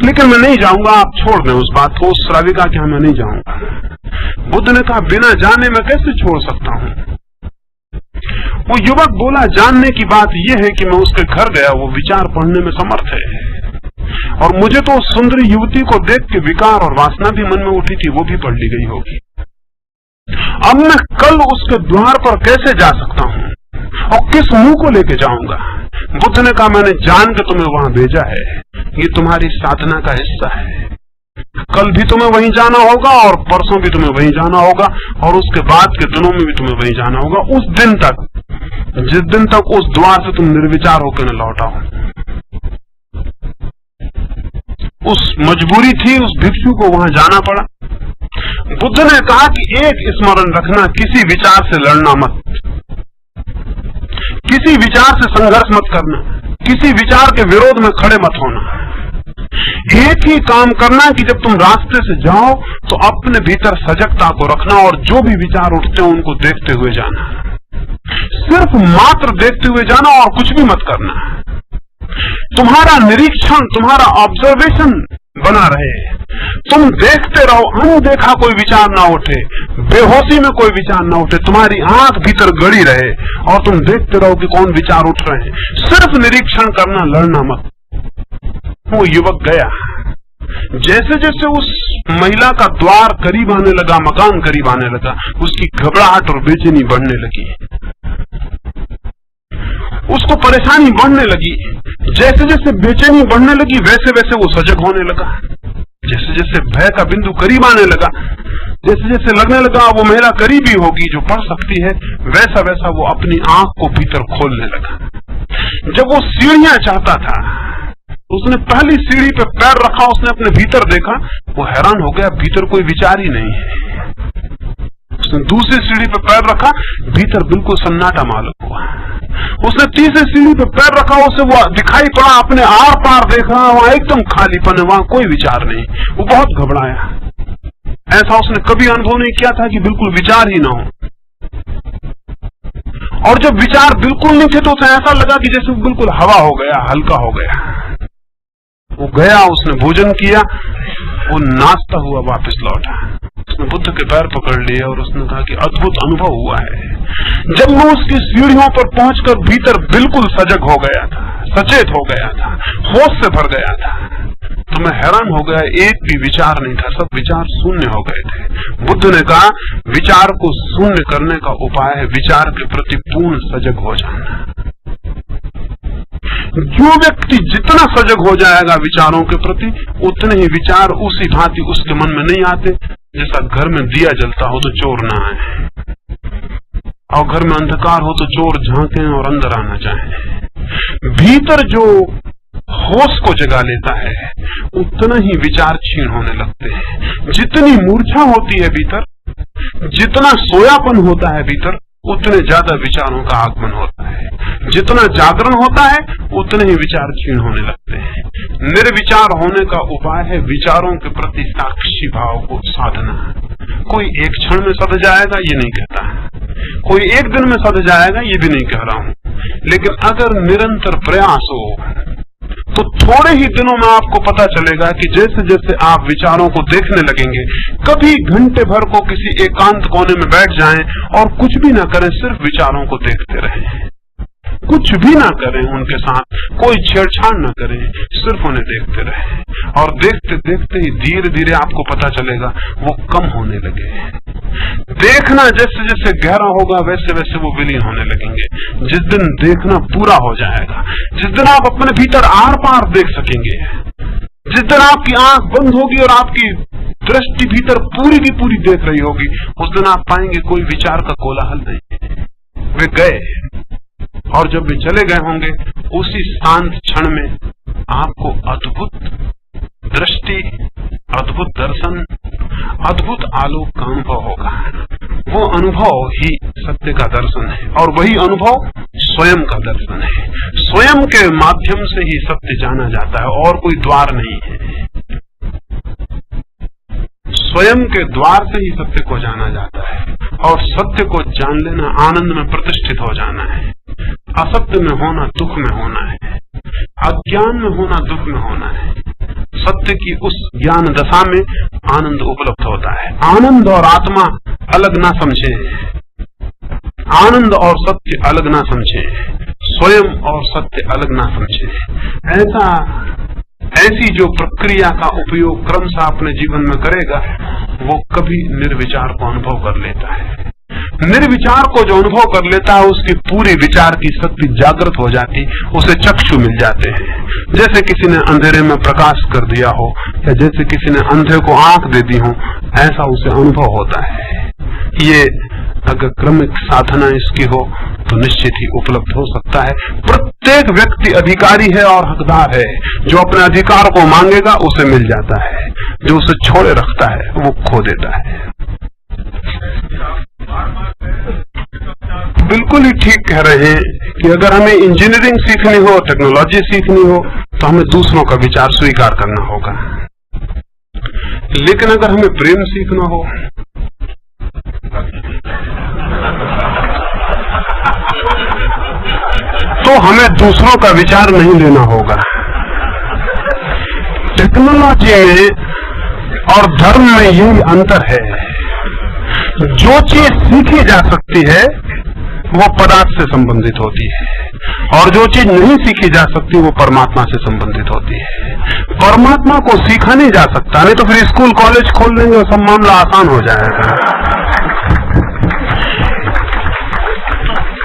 लेकिन मैं नहीं जाऊंगा। आप छोड़ दें उस बात को। उस श्राविका के यहाँ मैं नहीं जाऊंगा। बुद्ध ने कहा, बिना जाने मैं कैसे छोड़ सकता हूँ? वो युवक बोला, जानने की बात यह है कि मैं उसके घर गया, वो विचार पढ़ने में समर्थ है, और मुझे तो उस सुंदरी युवती को देख के विकार और वासना भी मन में उठी थी, वो भी पढ़ ली गई होगी। अब मैं कल उसके द्वार पर कैसे जा सकता हूँ और किस मुंह को लेके जाऊंगा? बुद्ध ने कहा, मैंने जान के तुम्हें वहां भेजा है, ये तुम्हारी साधना का हिस्सा है। कल भी तुम्हें वहीं जाना होगा, और परसों भी तुम्हें वहीं जाना होगा, और उसके बाद के दिनों में भी तुम्हें वहीं जाना होगा, उस दिन तक जिस दिन तक उस द्वार से तुम निर्विचार होकर न लौटाओ। उस मजबूरी थी, उस भिक्षु को वहां जाना पड़ा। बुद्ध ने कहा कि एक स्मरण रखना, किसी विचार से लड़ना मत। किसी विचार से संघर्ष मत करना, किसी विचार के विरोध में खड़े मत होना। एक ही काम करना कि जब तुम रास्ते से जाओ तो अपने भीतर सजगता को रखना और जो भी विचार उठते हो उनको देखते हुए जाना, सिर्फ मात्र देखते हुए जाना और कुछ भी मत करना। तुम्हारा निरीक्षण, तुम्हारा ऑब्जर्वेशन बना रहे, तुम देखते रहो, अनदेखा कोई विचार ना उठे, बेहोशी में कोई विचार ना उठे, तुम्हारी आंख भीतर गड़ी रहे और तुम देखते रहो कि कौन विचार उठ रहे हैं। सिर्फ निरीक्षण करना, लड़ना मत। वो युवक गया, जैसे जैसे उस महिला का द्वार करीब आने लगा, मकान करीब आने लगा, उसकी घबराहट और बेचैनी बढ़ने लगी, उसको परेशानी बढ़ने लगी। जैसे जैसे बेचैनी बढ़ने लगी वैसे वैसे वो सजग होने लगा। जैसे जैसे भय का बिंदु करीब आने लगा, जैसे जैसे लगने लगा वो महिला करीब ही होगी जो पढ़ सकती है, वैसा वैसा वो अपनी आंख को भीतर खोलने लगा। जब वो सीढ़ियां चाहता था, उसने पहली सीढ़ी पे पैर रखा, उसने अपने भीतर देखा, वो हैरान हो गया, भीतर कोई विचार ही नहीं है। उसने दूसरी सीढ़ी पे पैर रखा, भीतर बिल्कुल सन्नाटा मालूम हुआ। उसने तीसरी सीढ़ी पे पैर रखा, उसे वो दिखाई पड़ा, अपने आर पार देख रहा, वहां एकदम खालीपन है, वहां कोई विचार नहीं। वो बहुत घबराया, ऐसा उसने कभी अनुभव नहीं किया था कि बिल्कुल विचार ही ना हो। और जब विचार बिल्कुल नहीं थे तो उसे ऐसा लगा कि जैसे बिल्कुल हवा हो गया, हल्का हो गया। वो गया, उसने भोजन किया, वो नाचता हुआ वापस लौटा। उसने बुद्ध के पैर पकड़ लिए और उसने कहा कि अद्भुत अनुभव हुआ है। जब मैं उसकी सीढ़ियों पर पहुंचकर भीतर बिल्कुल सजग हो गया था, सचेत हो गया था, होश से भर गया था, तो मैं हैरान हो गया, एक भी विचार नहीं था, सब विचार शून्य हो गए थे। बुद्ध ने कहा विचार को शून्य करने का उपाय है विचार के प्रति पूर्ण सजग हो जाना। जो व्यक्ति जितना सजग हो जाएगा विचारों के प्रति, उतने ही विचार उसी भांति उसके मन में नहीं आते। जैसा घर में दिया जलता हो तो चोर ना आए, और घर में अंधकार हो तो चोर झांके और अंदर आना चाहे। भीतर जो होश को जगा लेता है उतना ही विचार क्षीण होने लगते हैं। जितनी मूर्छा होती है भीतर, जितना सोयापन होता है भीतर, उतने ज्यादा विचारों का आगमन होता है। जितना जागरण होता है उतने ही विचार क्षीण होने लगते हैं। निर्विचार होने का उपाय है विचारों के प्रति साक्षी भाव को साधना। कोई एक क्षण में सध जाएगा ये नहीं कहता, कोई एक दिन में सध जाएगा ये भी नहीं कह रहा हूं, लेकिन अगर निरंतर प्रयास हो तो थोड़े ही दिनों में आपको पता चलेगा कि जैसे जैसे आप विचारों को देखने लगेंगे, कभी घंटे भर को किसी एकांत कोने में बैठ जाएं और कुछ भी ना करें, सिर्फ विचारों को देखते रहें, कुछ भी ना करें, उनके साथ कोई छेड़छाड़ ना करें, सिर्फ उन्हें देखते रहें, और देखते देखते ही धीरे धीरे आपको पता चलेगा वो कम होने लगे। देखना जैसे जैसे गहरा होगा वैसे वैसे वो विलीन होने लगेंगे। जिस दिन देखना पूरा हो जाएगा, जिस दिन आप अपने भीतर आर पार देख सकेंगे, जिस दिन आपकी आंख बंद होगी और आपकी दृष्टि भीतर पूरी की पूरी देख रही होगी, उस दिन आप पाएंगे कोई विचार का कोलाहल नहीं, वे गए। और जब वे चले गए होंगे, उसी शांत क्षण में आपको अद्भुत दृष्टि, अद्भुत दर्शन, अद्भुत आलोक का अनुभव होगा। वो अनुभव ही सत्य का दर्शन है, और वही अनुभव स्वयं का दर्शन है। स्वयं के माध्यम से ही सत्य जाना जाता है, और कोई द्वार नहीं है। स्वयं के द्वार से ही सत्य को जाना जाता है, और सत्य को जान लेना आनंद में प्रतिष्ठित हो जाना है। असत्य में होना दुख में होना है, अज्ञान में होना दुख में होना है। सत्य की उस ज्ञान दशा में आनंद उपलब्ध होता है। आनंद और आत्मा अलग ना समझे, आनंद और सत्य अलग ना समझे, स्वयं और सत्य अलग ना समझे। ऐसी जो प्रक्रिया का उपयोग क्रमशः अपने जीवन में करेगा, वो कभी निर्विचार को अनुभव कर लेता है। निर्विचार को जो अनुभव कर लेता है, उसकी पूरी विचार की शक्ति जागृत हो जाती, उसे चक्षु मिल जाते हैं। जैसे किसी ने अंधेरे में प्रकाश कर दिया हो, या जैसे किसी ने अंधे को आंख दे दी हो, ऐसा उसे अनुभव होता है। ये अगर क्रमिक साधना इसकी हो तो निश्चित ही उपलब्ध हो सकता है। प्रत्येक व्यक्ति अधिकारी है और हकदार है। जो अपने अधिकार को मांगेगा उसे मिल जाता है, जो उसे छोड़े रखता है वो खो देता है। बिल्कुल ही ठीक कह रहे हैं कि अगर हमें इंजीनियरिंग सीखनी हो, टेक्नोलॉजी सीखनी हो, तो हमें दूसरों का विचार स्वीकार करना होगा। लेकिन अगर हमें प्रेम सीखना हो, तो हमें दूसरों का विचार नहीं लेना होगा। टेक्नोलॉजी में और धर्म में यही अंतर है। जो चीज सीखी जा सकती है वो पदार्थ से संबंधित होती है, और जो चीज नहीं सीखी जा सकती वो परमात्मा से संबंधित होती है। परमात्मा को सीखा नहीं जा सकता, नहीं तो फिर स्कूल कॉलेज खोल लेंगे और सब मामला आसान हो जाएगा।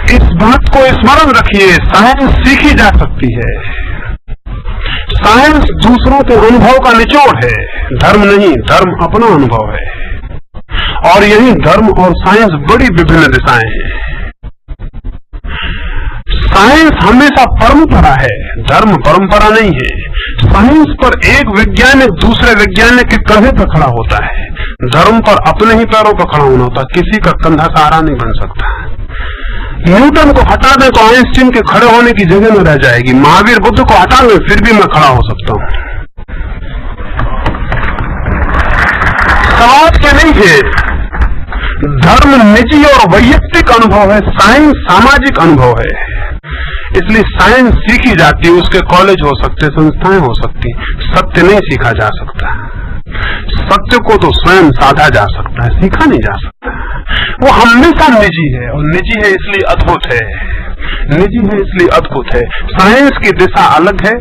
इस बात को स्मरण रखिए, साइंस सीखी जा सकती है। साइंस दूसरों के अनुभव का निचोड़ है, धर्म नहीं। धर्म अपना अनुभव है, और यही धर्म और साइंस बड़ी विभिन्न दिशाएं हैं। साइंस हमेशा परंपरा है, धर्म परंपरा नहीं है। साइंस पर एक वैज्ञानिक दूसरे वैज्ञानिक के कंधे पर खड़ा होता है, धर्म पर अपने ही पैरों पर खड़ा होना होता है। किसी का कंधा सहारा नहीं बन सकता। न्यूटन को हटा दे तो आइंस्टीन के खड़े होने की जगह न रह जाएगी। महावीर बुद्ध को हटा दे फिर भी मैं खड़ा हो सकता हूं। समाज के नहीं है। धर्म निजी और वैयक्तिक अनुभव है, साइंस सामाजिक अनुभव है। इसलिए साइंस सीखी जाती है, उसके कॉलेज हो सकते, संस्थाएं हो सकती। सत्य नहीं सीखा जा सकता। सत्य को तो स्वयं साधा जा सकता है, सीखा नहीं जा सकता। वो हमेशा निजी है, और निजी है इसलिए अद्भुत है। निजी है इसलिए अद्भुत है। साइंस की दिशा अलग है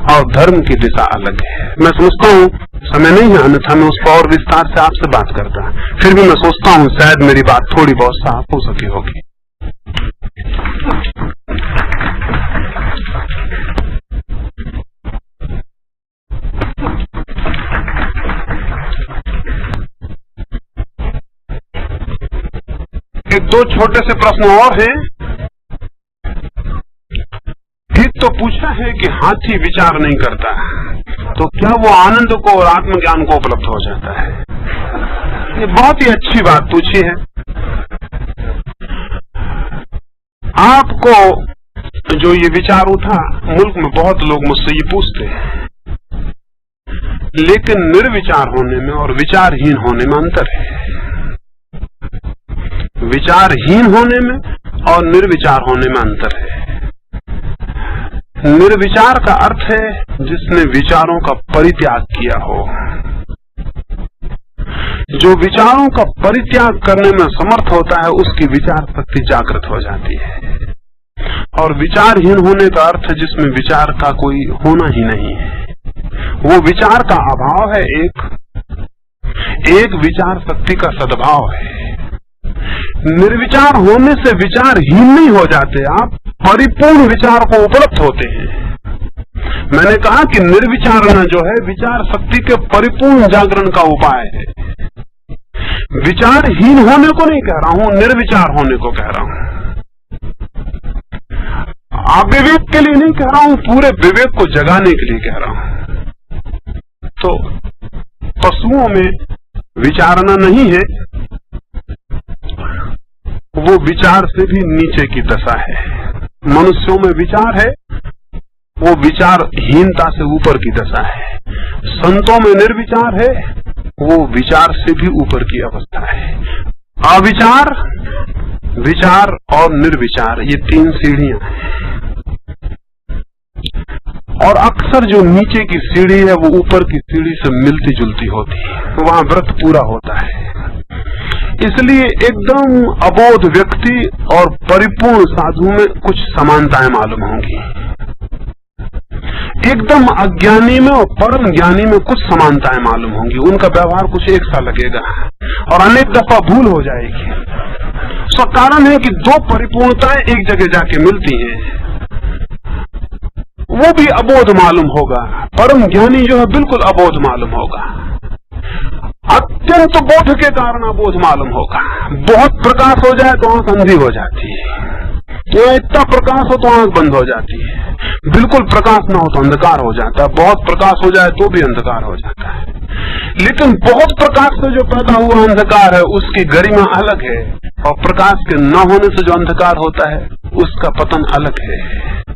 और धर्म की दिशा अलग है। मैं समझता हूँ समय नहीं है, अन्यथा मैं उस पर और विस्तार से आपसे बात करता। फिर भी मैं सोचता हूँ शायद मेरी बात थोड़ी बहुत साफ हो सकी होगी। दो छोटे से प्रश्न और हैं। एक तो पूछा है कि हाथी विचार नहीं करता, तो क्या वो आनंद को और आत्मज्ञान को उपलब्ध हो जाता है? ये बहुत ही अच्छी बात पूछी है। आपको जो ये विचार उठा, मुल्क में बहुत लोग मुझसे ये पूछते हैं, लेकिन निर्विचार होने में और विचारहीन होने में अंतर है। विचारहीन होने में और निर्विचार होने में अंतर है। निर्विचार का अर्थ है जिसने विचारों का परित्याग किया हो। जो विचारों का परित्याग करने में समर्थ होता है उसकी विचार शक्ति जागृत हो जाती है। और विचारहीन होने का अर्थ है जिसमें विचार का कोई होना ही नहीं है, वो विचार का अभाव है। एक विचार शक्ति का सद्भाव है। निर्विचार होने से विचारहीन नहीं हो जाते आप, परिपूर्ण विचार को उपलब्ध होते हैं। मैंने कहा कि निर्विचारना जो है विचार शक्ति के परिपूर्ण जागरण का उपाय है। विचारहीन होने को नहीं कह रहा हूं, निर्विचार होने को कह रहा हूं। अविवेक के लिए नहीं कह रहा हूं, पूरे विवेक को जगाने के लिए कह रहा हूं। तो पशुओं में विचारना नहीं है, वो विचार से भी नीचे की दशा है। मनुष्यों में विचार है, वो विचारहीनता से ऊपर की दशा है। संतों में निर्विचार है, वो विचार से भी ऊपर की अवस्था है। अविचार, विचार और निर्विचार, ये तीन सीढ़ियां हैं। और अक्सर जो नीचे की सीढ़ी है वो ऊपर की सीढ़ी से मिलती जुलती होती है, वहां व्रत पूरा होता है। इसलिए एकदम अबोध व्यक्ति और परिपूर्ण साधु में कुछ समानताएं मालूम होंगी। एकदम अज्ञानी में और परम ज्ञानी में कुछ समानताएं मालूम होंगी। उनका व्यवहार कुछ एक सा लगेगा और अनेक दफा भूल हो जाएगी। उसका कारण है कि दो परिपूर्णताएं एक जगह जाके मिलती हैं, वो भी अबोध मालूम होगा। परम ज्ञानी जो है बिल्कुल अबोध मालूम होगा। अत्यंत बोध के कारण अबोध मालूम होगा। बहुत प्रकाश हो जाए तो आंख अंधी हो जाती है, तो इतना प्रकाश हो तो आंख बंद हो जाती है। बिल्कुल प्रकाश ना हो तो अंधकार हो जाता है, बहुत प्रकाश हो जाए तो भी अंधकार हो जाता है। लेकिन बहुत प्रकाश से जो पैदा हुआ अंधकार है उसकी गरिमा अलग है, और प्रकाश के न होने से जो अंधकार होता है उसका पतन अलग है।